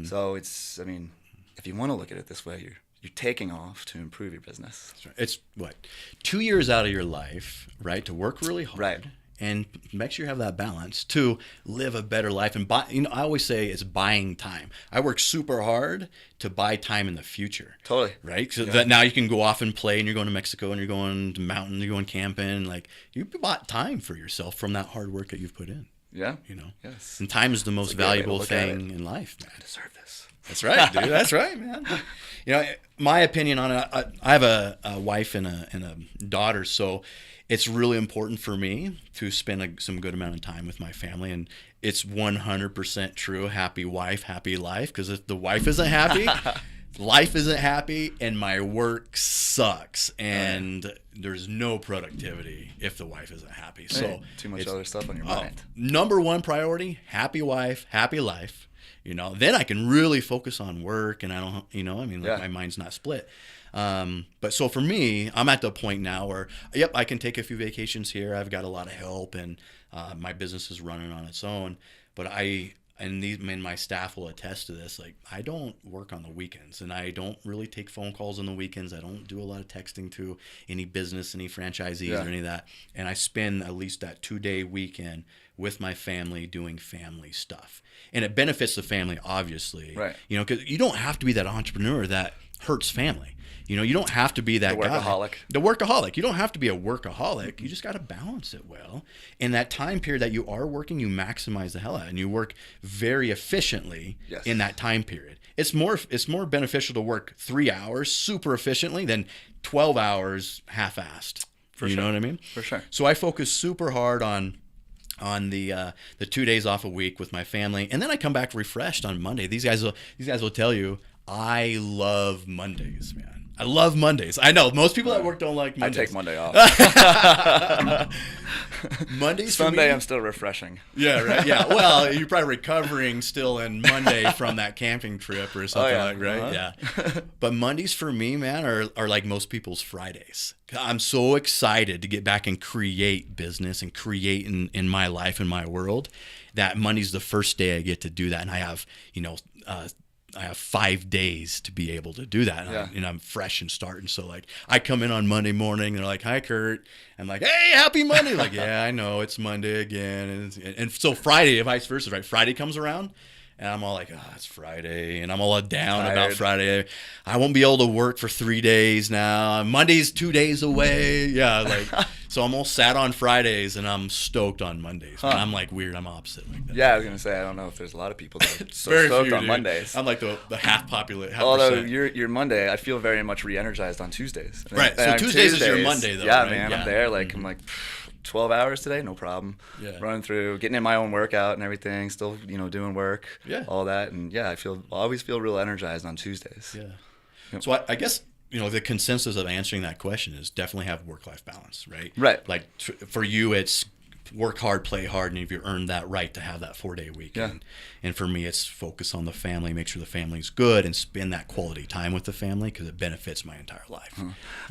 So it's, if you want to look at it this way, you're taking off to improve your business. That's right. It's 2 years out of your life, right, to work really hard. Right. And make sure you have that balance to live a better life. And I always say it's buying time. I work super hard to buy time in the future. Totally. Right? So that now you can go off and play, and you're going to Mexico, and you're going to mountain, you're going camping. Like, you bought time for yourself from that hard work that you've put in. Yeah. Yes. And time is the most valuable thing in life, man. I deserve this. That's right, dude. That's right, man. My opinion on it, I have a wife and a daughter, so it's really important for me to spend some good amount of time with my family. And it's 100% true. Happy wife, happy life. Because if the wife isn't happy, life isn't happy, and my work sucks. And there's no productivity if the wife isn't happy. So too much other stuff on your mind. Number one priority, happy wife, happy life. Then I can really focus on work, and I don't, my mind's not split. But so for me, I'm at the point now where, I can take a few vacations here. I've got a lot of help, and my business is running on its own. But my staff will attest to this. Like, I don't work on the weekends, and I don't really take phone calls on the weekends. I don't do a lot of texting to any business, any franchisees or any of that. And I spend at least that 2-day weekend with my family doing family stuff. And it benefits the family, obviously. Right. Because you don't have to be that entrepreneur that hurts family. You don't have to be that workaholic. The workaholic. You don't have to be a workaholic. You just got to balance it well. In that time period that you are working, you maximize the hell out, and you work very efficiently in that time period. It's more beneficial to work 3 hours super efficiently than 12 hours half-assed. You know what I mean? For sure. So I focus super hard on the 2 days off a week with my family, and then I come back refreshed on Monday. These guys will tell you I love Mondays, man. I love Mondays. I know most people at work don't like I Mondays. take Monday off. Mondays for Sunday me, I'm still refreshing. Yeah, right. Yeah. Well, you're probably recovering still in Monday from that camping trip or something yeah. like, right? Yeah. But Mondays for me, man, are like most people's Fridays. I'm so excited to get back and create business and create in my life and my world that Monday's the first day I get to do that. And I have, I have 5 days to be able to do that. And I'm fresh and starting. So like I come in on Monday morning, they're like, "Hi, Kurt." I'm like, "Hey, happy Monday." Like, "Yeah, I know it's Monday again." And so Friday, vice versa, right? Friday comes around and I'm all like, "Oh, it's Friday." And I'm all down about Friday. I won't be able to work for 3 days now. Monday's 2 days away. Yeah. Like, so I'm all sad on Fridays and I'm stoked on Mondays. Huh. I'm like weird. I'm opposite like that. Yeah, I was going to say, I don't know if there's a lot of people that are so Very stoked few, on dude. Mondays. I'm like the half population. Although your Monday, I feel very much re-energized on Tuesdays. Right. So Tuesdays is your Monday, though. Yeah, right? man. I'm there. Like, I'm like, 12 hours today, no problem. Yeah. Running through, getting in my own workout and everything, still, doing work. Yeah. All that. And yeah, I always feel real energized on Tuesdays. Yeah. Yep. So I guess, the consensus of answering that question is definitely have work-life balance, right? Right. Like for you, it's work hard, play hard, and if you earned that right to have that 4-day week. Yeah. And for me, it's focus on the family, make sure the family's good, and spend that quality time with the family because it benefits my entire life.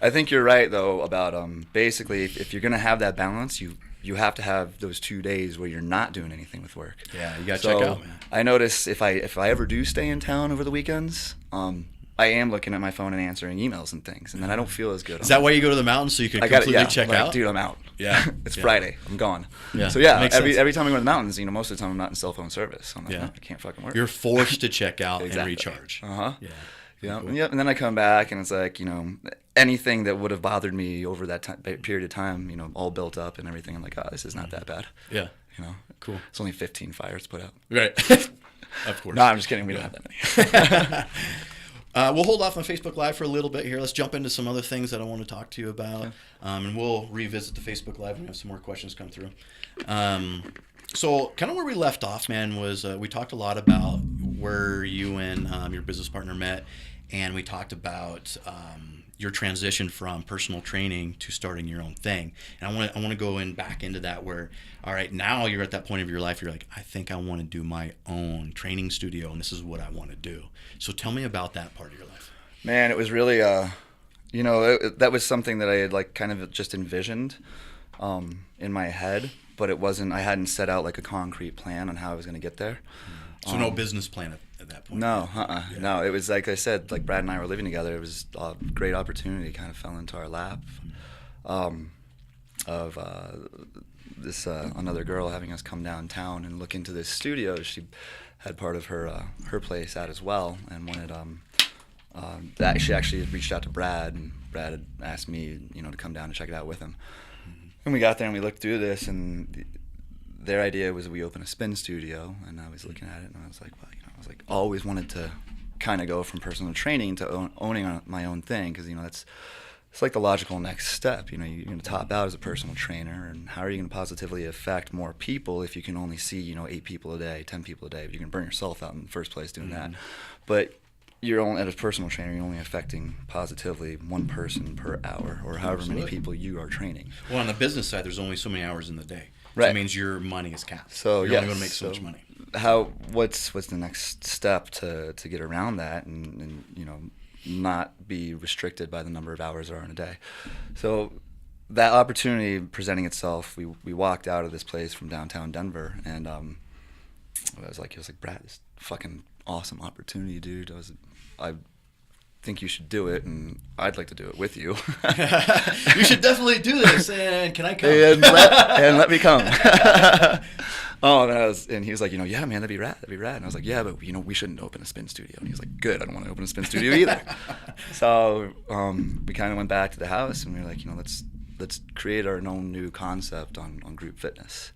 I think you're right, though, about basically if you're going to have that balance, you have to have those 2 days where you're not doing anything with work. Yeah, you got to check out, man. I notice if I ever do stay in town over the weekends, I am looking at my phone and answering emails and things, and then I don't feel as good. Is that why you go to the mountains so you can completely check out? Dude, I'm out. Yeah. It's Friday. I'm gone. Yeah. So yeah, Makes sense. every time I go to the mountains, most of the time I'm not in cell phone service. I'm like, Yeah. no, I can't fucking work. You're forced to check out and Exactly. recharge. Uh-huh. Yeah. Yeah. Cool. And then I come back and it's like, anything that would have bothered me over that period of time, all built up and everything. I'm like, oh, this is not that bad. Yeah. Cool. It's only 15 fires put out. Right. Of course. No, I'm just kidding. We don't have that many. We'll hold off on Facebook Live for a little bit here. Let's jump into some other things that I want to talk to you about. And we'll revisit the Facebook Live when we have some more questions come through. So kind of where we left off, man, was we talked a lot about where you and your business partner met. And we talked about your transition from personal training to starting your own thing. And I want to go back into that where, all right, now you're at that point of your life, you're like, I think I want to do my own training studio, and this is what I want to do. So tell me about that part of your life. Man, it was really, that was something that I had kind of just envisioned in my head, but it wasn't, I hadn't set out like a concrete plan on how I was going to get there. So no business plan at that point? No, no. It was like I said, like Brad and I were living together. It was a great opportunity kind of fell into our lap of this another girl having us come downtown and look into this studio. She had part of her place out as well, and wanted that she actually had reached out to Brad, and Brad had asked me, to come down and check it out with him. And we got there and we looked through this, and their idea was we open a spin studio, and I was looking at it and I was like, well, always wanted to kind of go from personal training to owning my own thing, because it's like the logical next step. You're going to top out as a personal trainer, and how are you going to positively affect more people if you can only see 8 people a day, 10 people a day? If you can burn yourself out in the first place doing that. But you're only, as a personal trainer, you're only affecting positively one person per hour, or however many people you are training. Well, on the business side, there's only so many hours in the day. Right. So it means your money is capped. So you're only going to make so much money. What's the next step to get around that and not be restricted by the number of hours there are in a day? So that opportunity presenting itself, we walked out of this place from downtown Denver, and I was like, Brad, this fucking awesome opportunity, dude. I think you should do it, and I'd like to do it with you. You should definitely do this, and can I come? And let me come. And he was like, yeah, man, that'd be rad. And I was like, yeah, but we shouldn't open a spin studio. And he was like, good, I don't want to open a spin studio either. So we kind of went back to the house, and we were like, let's create our own new concept on group fitness.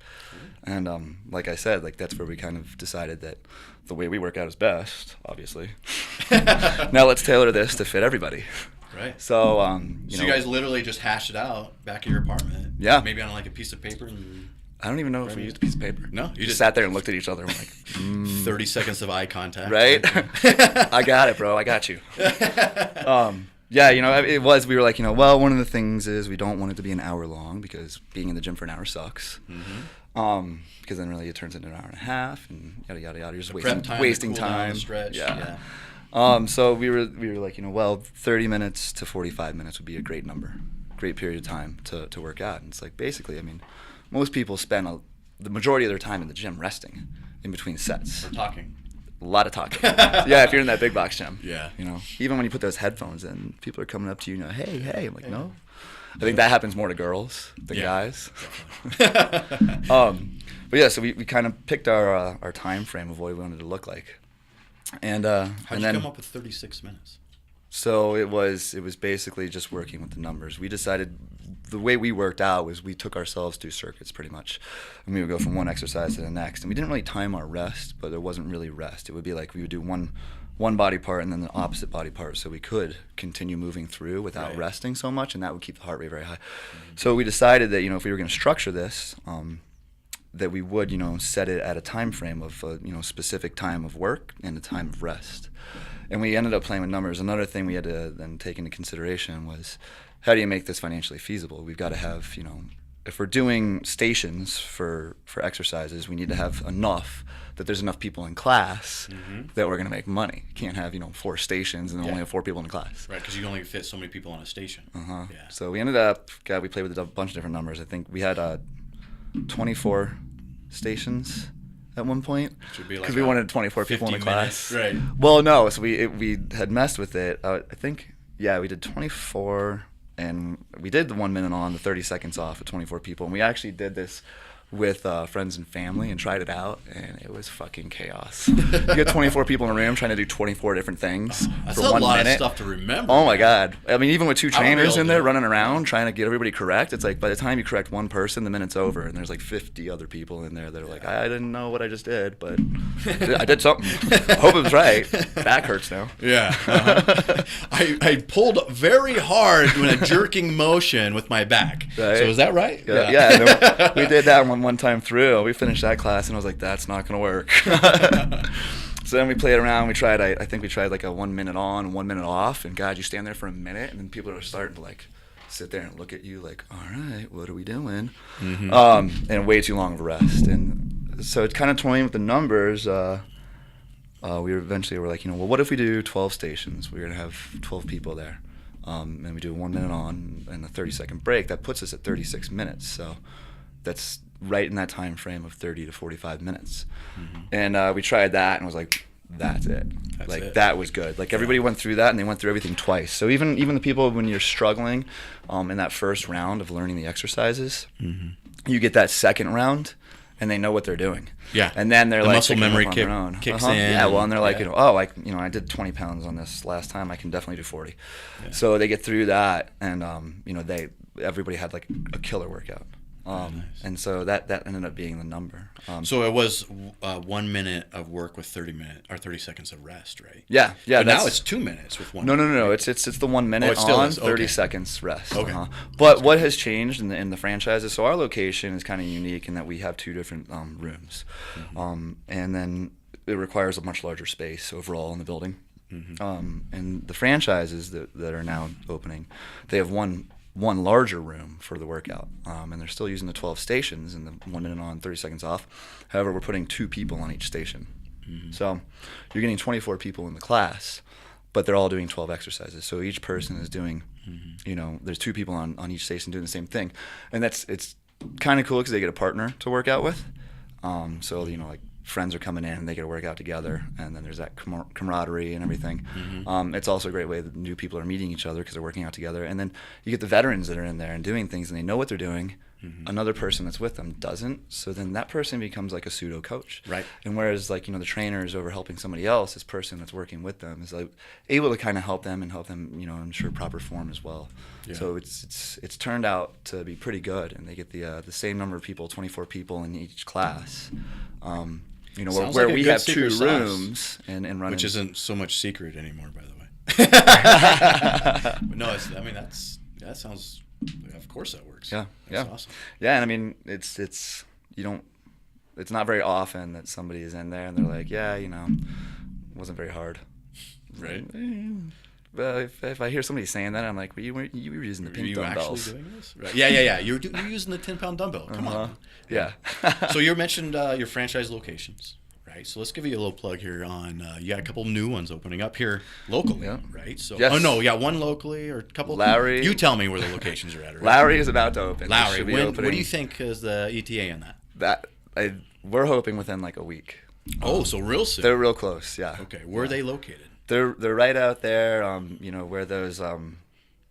And like I said, that's where we kind of decided that the way we work out is best, obviously. Now let's tailor this to fit everybody. Right. So you guys literally just hashed it out back in your apartment. Yeah. Maybe on a piece of paper. And I don't even know if we used a piece of paper. No, you just sat there and looked at each other and were like, 30 seconds of eye contact. Right? I got it, bro. I got you. Yeah, it was. We were like, well, one of the things is we don't want it to be an hour long because being in the gym for an hour sucks. Because then really it turns into an hour and a half and yada yada yada. You're just wasting time. Stretch. Yeah. So we were like, well, 30 minutes to 45 minutes would be a great number, great period of time to work out. And it's like basically, I mean, most people spend the majority of their time in the gym resting in between sets. Or talking. A lot of talking. Yeah, if you're in that big box gym. Yeah. Even when you put those headphones in, people are coming up to you, hey. I'm like, no. I think that happens more to girls than guys. But yeah, so we kind of picked our time frame of what we wanted to look like. And How'd and you then come up with 36 minutes? so it was basically just working with the numbers. We decided the way we worked out was we took ourselves through circuits pretty much, and we would go from one exercise to the next. And we didn't really time our rest, but there wasn't really rest. It would be like we would do one body part and then the opposite body part, so we could continue moving through without resting so much, and that would keep the heart rate very high. So we decided that if we were going to structure this, that we would set it at a time frame of specific time of work and a time of rest. And we ended up playing with numbers. Another thing we had to then take into consideration was, how do you make this financially feasible? We've got to have, if we're doing stations for exercises, we need to have enough that there's enough people in class that we're going to make money. You can't have 4 stations and only have 4 people in the class. Right, because you can only fit so many people on a station. Yeah. So we ended up, we played with a bunch of different numbers. I think we had 24 stations at one point, because we wanted 24 people in the class. Right. Well, no, so we had messed with it. I think, we did 24, and we did the 1 minute on, the 30 seconds off with 24 people, and we actually did this with friends and family and tried it out, and it was fucking chaos. You get 24 people in a room trying to do 24 different things That's for 1 minute. a lot of stuff to remember. Oh my God. I mean, even with 2 trainers in there do it. running around trying to get everybody correct, it's like by the time you correct one person, the minute's over, and there's like 50 other people in there that are like, I didn't know what I just did, but I did something. I hope it was right. Back hurts now. Yeah. I pulled very hard in a jerking motion with my back. Right. So is that right? Yeah. We did that one time through. We finished that class, and I was like, that's not going to work. So then we played around. We tried, I think we tried like a 1 minute on, 1 minute off. And God, you stand there for a minute, and then people are starting to like sit there and look at you like, all right, what are we doing? And way too long of a rest. And so it's kind of toying with the numbers. We eventually were like, well, what if we do 12 stations? We're going to have 12 people there. And we do 1 minute on and a 30-second break. That puts us at 36 minutes. So that's right in that time frame of 30 to 45 minutes. And we tried that and was like, that's it. That was good. Like everybody went through that, and they went through everything twice. So even the people, when you're struggling in that first round of learning the exercises, you get that second round and they know what they're doing. Yeah. And then they're like, muscle memory kicks in. Yeah, well, and they're like, I did 20 pounds on this last time. I can definitely do 40. Yeah. So they get through that, and everybody had like a killer workout. Nice. And so that ended up being the number. So it was 1 minute of work with 30 seconds of rest, right? Yeah. But now it's 2 minutes with 1 minute. No. It's the 1 minute on, 30 seconds rest. Okay. But what has changed in the franchises? So our location is kind of unique in that we have 2 different rooms, and then it requires a much larger space overall in the building. And the franchises that are now opening, they have one larger room for the workout, and they're still using the 12 stations and the 1 minute on, 30 seconds off. However, we're putting 2 people on each station. So you're getting 24 people in the class, but they're all doing 12 exercises. So each person is doing, there's 2 people on each station doing the same thing. And it's kind of cool because they get a partner to work out with. So, like friends are coming in and they get to work out together, and then there's that camaraderie and everything. It's also a great way that new people are meeting each other because they're working out together. And then you get the veterans that are in there and doing things, and they know what they're doing. Another person that's with them doesn't, so then that person becomes like a pseudo coach. Right. And whereas the trainer is over helping somebody else, this person that's working with them is like able to kind of help them ensure proper form as well. Yeah. So it's turned out to be pretty good, and they get the same number of people, 24 people in each class. Where we have 2 rooms and running, which isn't so much secret anymore, by the way. But no, that sounds. Of course, that works. Yeah, That's awesome. Yeah, and I mean, it's not very often that somebody is in there and they're like, it wasn't very hard. Right. if I hear somebody saying that, I'm like, you were using the pink dumbbells. Are you actually doing this? Right. Yeah. You're using the 10-pound dumbbell. Come on. Yeah. So you mentioned your franchise locations, right? So let's give you a little plug here on. You got a couple new ones opening up here locally, right? So yes. Oh no, you got one locally or a couple. Lowry. You tell me where the locations are at. Right? Lowry is about to open. Lowry. What do you think is the ETA in that? We're hoping within like a week. Oh, so real soon. They're real close. Yeah. Okay. Where are they located? They're right out there. Where those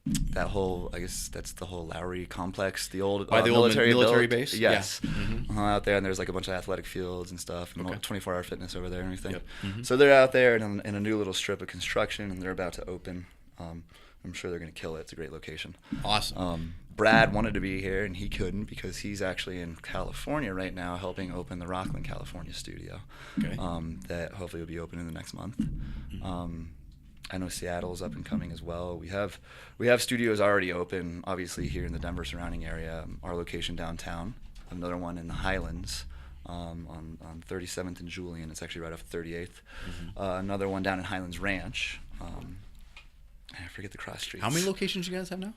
that whole, I guess that's the whole Lowry complex, the old the military base. Yes, yeah. Mm-hmm. Out there, and there's like a bunch of athletic fields and stuff, and 24-hour fitness over there and everything. Yep. Mm-hmm. So they're out there in a new little strip of construction, and they're about to open. I'm sure they're going to kill it. It's a great location. Awesome. Brad wanted to be here, and he couldn't because he's actually in California right now helping open the Rockland, California studio. Okay. That hopefully will be open in the next month. Mm-hmm. I know Seattle's up and coming as well. We have studios already open, obviously here in the Denver surrounding area. Our location downtown, another one in the Highlands on 37th and Julian. It's actually right off 38th. Mm-hmm. Another one down in Highlands Ranch. I forget the cross streets. How many locations you guys have now?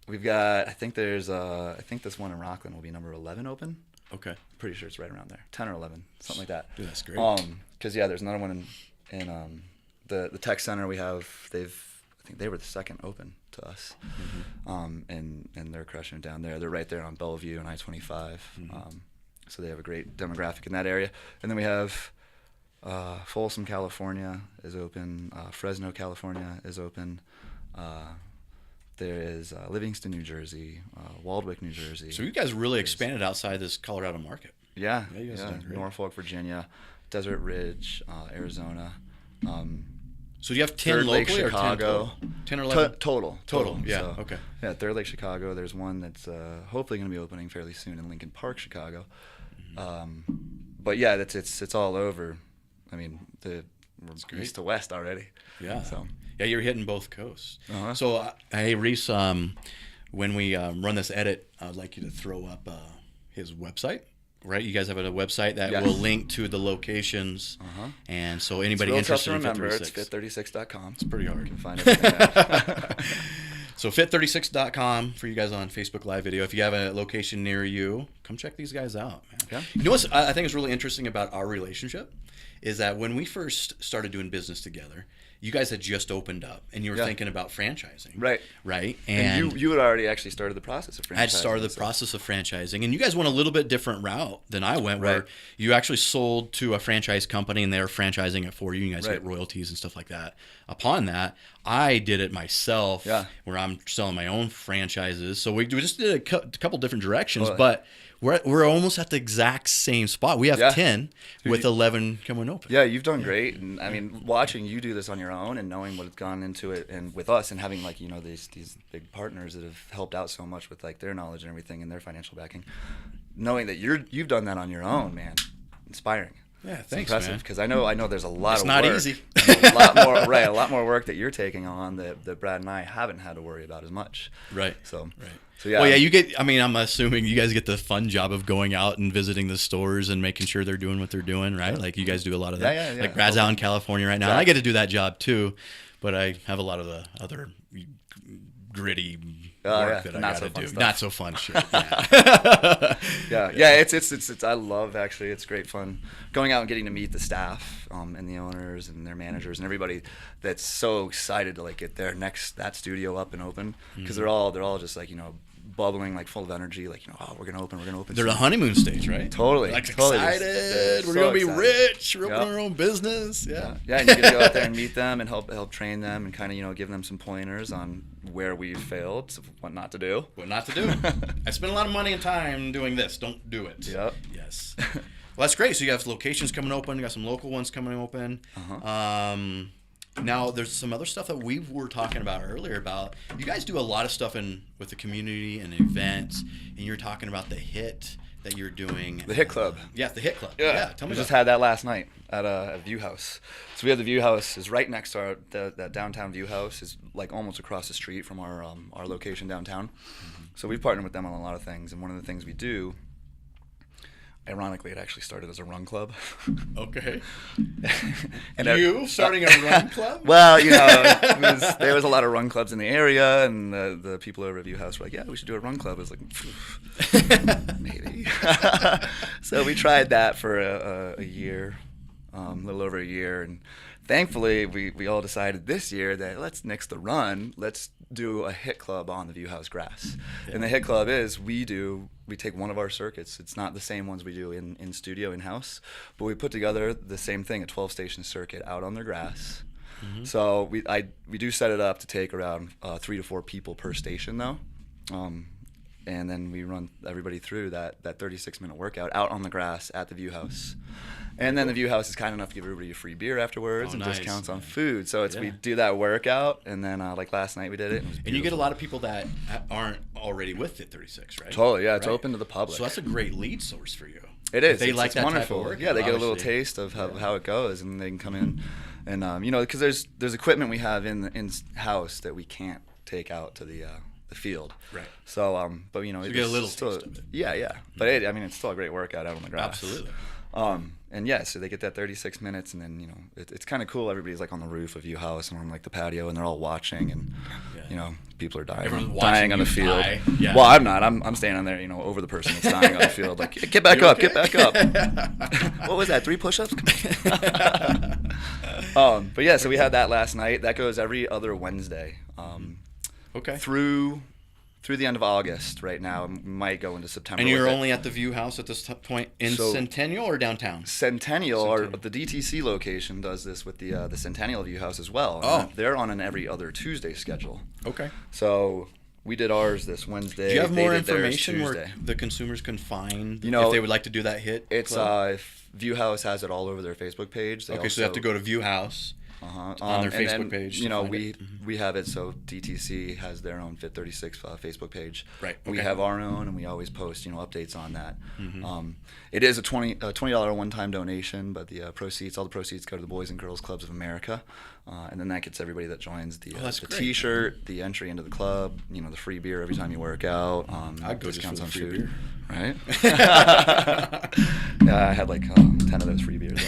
We've got, I think this one in Rockland will be number 11 open. Okay. Pretty sure it's right around there. 10 or 11, something like that. Dude, that's great. Because there's another one in the tech center we have. I think they were the second open to us. Mm-hmm. And they're crushing it down there. They're right there on Bellevue and I-25. Mm-hmm. So they have a great demographic in that area. And then we have Folsom, California is open. Fresno, California is open. There is Livingston, New Jersey, Waldwick, New Jersey. So you guys really expanded outside this Colorado market. Yeah, you guys done great. Norfolk, Virginia, Desert Ridge, Arizona. So do you have 10 locally Lake, Chicago, or 10 or 11? Total. Yeah, So, okay. Yeah, Third Lake, Chicago. There's one that's hopefully going to be opening fairly soon in Lincoln Park, Chicago. Mm-hmm. But yeah, it's all over. I mean, we're east to west already. Yeah. So. Yeah, you're hitting both coasts. Uh-huh. So, hey, Reese, when we run this edit, I'd like you to throw up his website, right? You guys have a website that will link to the locations. Uh-huh. And so anybody interested in Fit36. It's fit36.com. It's pretty hard. You can find everything there. So fit36.com for you guys on Facebook Live video. If you have a location near you, come check these guys out, man. Yeah. You know what I think is really interesting about our relationship is that when we first started doing business together, you guys had just opened up and you were thinking about franchising. Right. And you had already actually started the process of franchising. I had started the process of franchising. And you guys went a little bit different route than I went, where you actually sold to a franchise company and they were franchising it for you. You guys get royalties and stuff like that. Upon that, I did it myself where I'm selling my own franchises. So we just did a couple different directions, but we're almost at the exact same spot. We have 10 with 11 coming open. Yeah, you've done great. And I mean, watching you do this on your own and knowing what has gone into it and with us and having these big partners that have helped out so much with like their knowledge and everything and their financial backing, knowing that you've done that on your own, man, inspiring. Yeah, it's thanks, impressive, man. Because I know there's a lot of work. It's not easy. a lot more work that you're taking on that Brad and I haven't had to worry about as much. Right. So yeah. Well, yeah, I'm assuming you guys get the fun job of going out and visiting the stores and making sure they're doing what they're doing, right? Like you guys do a lot of that. Yeah. Like Brad's out in California right now. And I get to do that job too, but I have a lot of the other gritty work that I got to do. Stuff. Not so fun shit. Yeah. It's I love actually. It's great fun going out and getting to meet the staff and the owners and their managers and everybody that's so excited to like get that studio up and open because they're all just like bubbling, like full of energy, like we're gonna open. They're the honeymoon stage, right? Totally, like excited. We're gonna be rich. We're opening our own business. Yeah. And you get to go out there and meet them and help train them and kind of give them some pointers on where we've failed, what not to do. I spend a lot of money and time doing this. Don't do it. Yep. Yes. Well, that's great. So you have locations coming open. You got some local ones coming open. Uh-huh. Now, there's some other stuff that we were talking about earlier about you guys do a lot of stuff with the community and events, and you're talking about the HIT that you're doing. The HIT Club. Yeah, the HIT Club. Yeah. Tell me we about just had that last night at a View House. So we have the View House is right next to that downtown View House is like almost across the street from our location downtown. Mm-hmm. So we've partnered with them on a lot of things, and one of the things we do, Ironically, it actually started as a run club. Okay. And you starting a run club? Well, there was a lot of run clubs in the area, and the people over at View House were like, yeah, we should do a run club. I was like, maybe. So we tried that for a year, a little over a year, and thankfully we all decided this year that let's nix the run, let's do a hit club on the View House grass. Yeah. And the hit club is we take one of our circuits. It's not the same ones we do in studio, in-house, but we put together the same thing, a 12-station circuit out on their grass. Mm-hmm. So we do set it up to take around 3 to 4 people per station though. And then we run everybody through that 36-minute workout out on the grass at the View House. And then the View House is kind enough to give everybody a free beer afterwards and discounts on food. So we do that workout, and then like last night we did it. And you get a lot of people that aren't already with Fit 36, right? Totally, yeah. It's open to the public. So that's a great lead source for you. It is. They like that wonderful. Type of work. Yeah, they get a little taste of how it goes, and they can come in, and because there's equipment we have in house that we can't take out to the field. Right. So, but so you get a little still, taste of it. Yeah, yeah. But it's still a great workout out on the grass. Absolutely. And yeah, so they get that 36 minutes, and then it's kind of cool. Everybody's like on the roof of View House, and we're on like the patio, and they're all watching, and people are dying on the field. Yeah. Well, I'm not. I'm standing on there, over the person that's dying on the field, like get back up, get back up. What was that? 3 push-ups? But yeah, so we had that last night. That goes every other Wednesday. Okay. Through the end of August right now. We might go into September. And you're only at the View House at this point in Centennial or downtown? Centennial, or the DTC location does this with the Centennial View House as well. Oh. They're on an every other Tuesday schedule. Okay. So we did ours this Wednesday. Do you have more information where the consumers can find if they would like to do that hit? It's View House has it all over their Facebook page. So they have to go to View House. On their Facebook page. We have it, so DTC has their own Fit 36 Facebook page. Right. Okay. We have our own, and we always post updates on that. Mm-hmm. It is a $20 one-time donation, but all the proceeds go to the Boys and Girls Clubs of America, and then that gets everybody that joins the T-shirt, the entry into the club, the free beer every time you work out. I'd go discounts on food. Beer. Right? Yeah, I had like 10 of those free beers.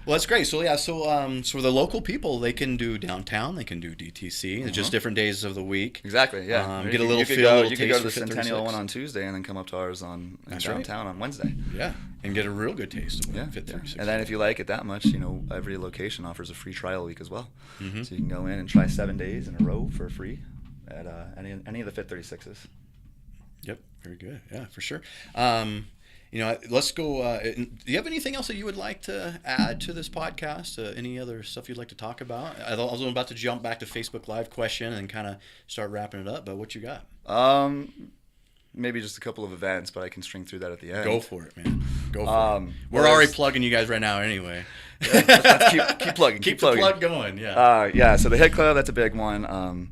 Well, that's great. So for the local people, they can do downtown, they can do DTC. It's just different days of the week. Exactly. Yeah. Get a little feel. You could go to the Centennial one on Tuesday, and then come up to ours downtown on Wednesday. Yeah, and get a real good taste of Fit 36. And then if you like it that much, every location offers a free trial week as well. Mm-hmm. So you can go in and try 7 days in a row for free at any of the Fit 36s. Yep. Very good. Yeah, for sure. Let's go. Do you have anything else that you would like to add to this podcast? Any other stuff you'd like to talk about? I was about to jump back to Facebook Live question and kind of start wrapping it up, but what you got? Maybe just a couple of events, but I can string through that at the end. Go for it, man. Go for it. We're already plugging you guys right now anyway. Let's keep plugging. Keep the plug going, yeah. So the Hit Club, that's a big one.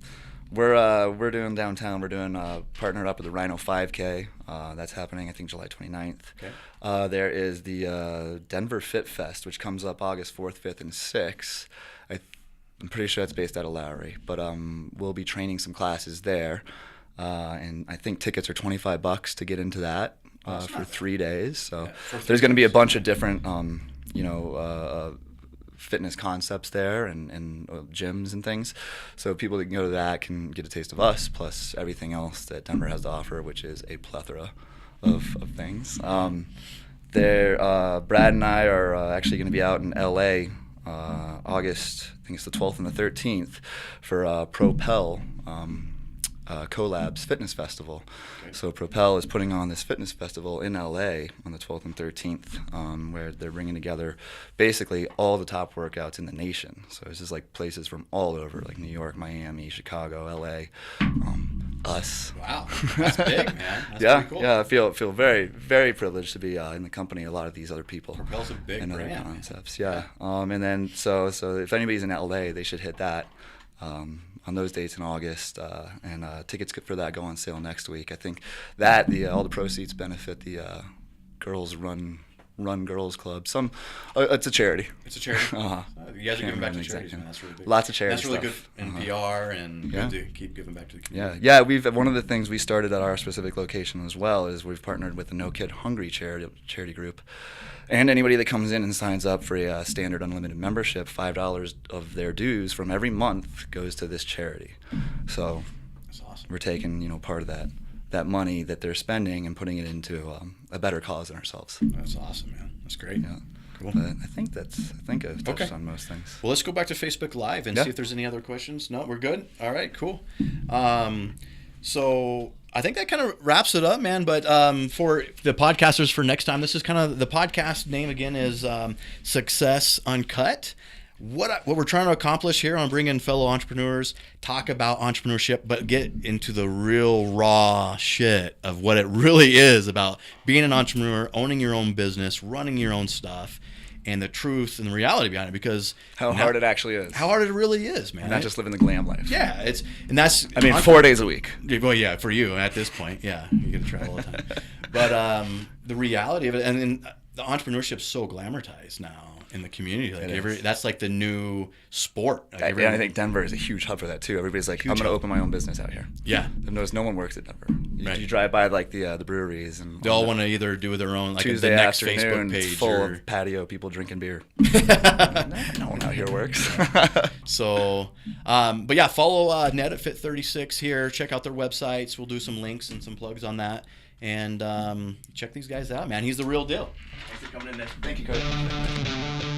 We're doing downtown. We're doing partnered up with the Rhino 5K. That's happening, I think, July 29th. Okay. There is the Denver Fit Fest, which comes up August 4th, 5th, and 6th. I'm pretty sure it's based out of Lowry, but we'll be training some classes there. And I think tickets are $25 to get into that for 3 days. So there's going to be a bunch of different, fitness concepts there and gyms and things. So people that can go to that can get a taste of us, plus everything else that Denver has to offer, which is a plethora of things. Brad and I are actually going to be out in LA August, I think it's the 12th and the 13th, for Propel Collabs Fitness Festival. Okay. So Propel is putting on this fitness festival in LA on the 12th and 13th, where they're bringing together basically all the top workouts in the nation. So this is like places from all over, like New York, Miami, Chicago, LA, us. Wow, that's big, man. That's yeah, pretty cool. Yeah. I feel very, very privileged to be in the company of a lot of these other people. Propel's a big and brand, other concepts. Yeah. And then so if anybody's in LA, they should hit that. On those dates in August, and tickets for that go on sale next week. I think that all the proceeds benefit the girls run run girls club. It's a charity. It's a charity. Uh-huh. You guys are giving back to Exactly. charities, man. That's really big. Lots of charity That's really stuff. good in PR and Yeah. good to keep giving back to the Yeah, community. yeah. One of the things we started at our specific location as well is we've partnered with the No Kid Hungry charity group, and anybody that comes in and signs up for a standard unlimited membership, $5 of their dues from every month goes to this charity. So That's awesome. we're taking part of that money that they're spending and putting it into a better cause than ourselves. That's awesome, man. That's great. Yeah. Cool. But I think I've touched Okay. on most things. Well, let's go back to Facebook Live and Yeah. see if there's any other questions. No, we're good. All right, cool. So I think that kind of wraps it up, man. But for the podcasters for next time, this is kind of the podcast name again is Success Uncut. What we're trying to accomplish here on bringing fellow entrepreneurs, talk about entrepreneurship, but get into the real raw shit of what it really is about being an entrepreneur, owning your own business, running your own stuff, and the truth and the reality behind it. Because How hard it actually is. how hard it really is, man. Not just living the glam life. Yeah, that's. I mean, 4 days a week. Well, yeah, for you at this point, yeah, you get to travel all the time. But the reality of it, and then the entrepreneurship's so glamorized now in the community. Like that's like the new sport. Like I think Denver is a huge hub for that too. Everybody's like, I'm going to open my own business out here. Yeah, I've noticed no one works at Denver. Right. You drive by like the breweries and they all want to either do their own, like Tuesday the next afternoon, Facebook it's page, full or of patio people drinking beer. No one out here works. so. But yeah, follow Ned at Fit36 here. Check out their websites. We'll do some links and some plugs on that, and check these guys out, man. He's the real deal. Thanks for coming in, Ned. Thank you, Cody.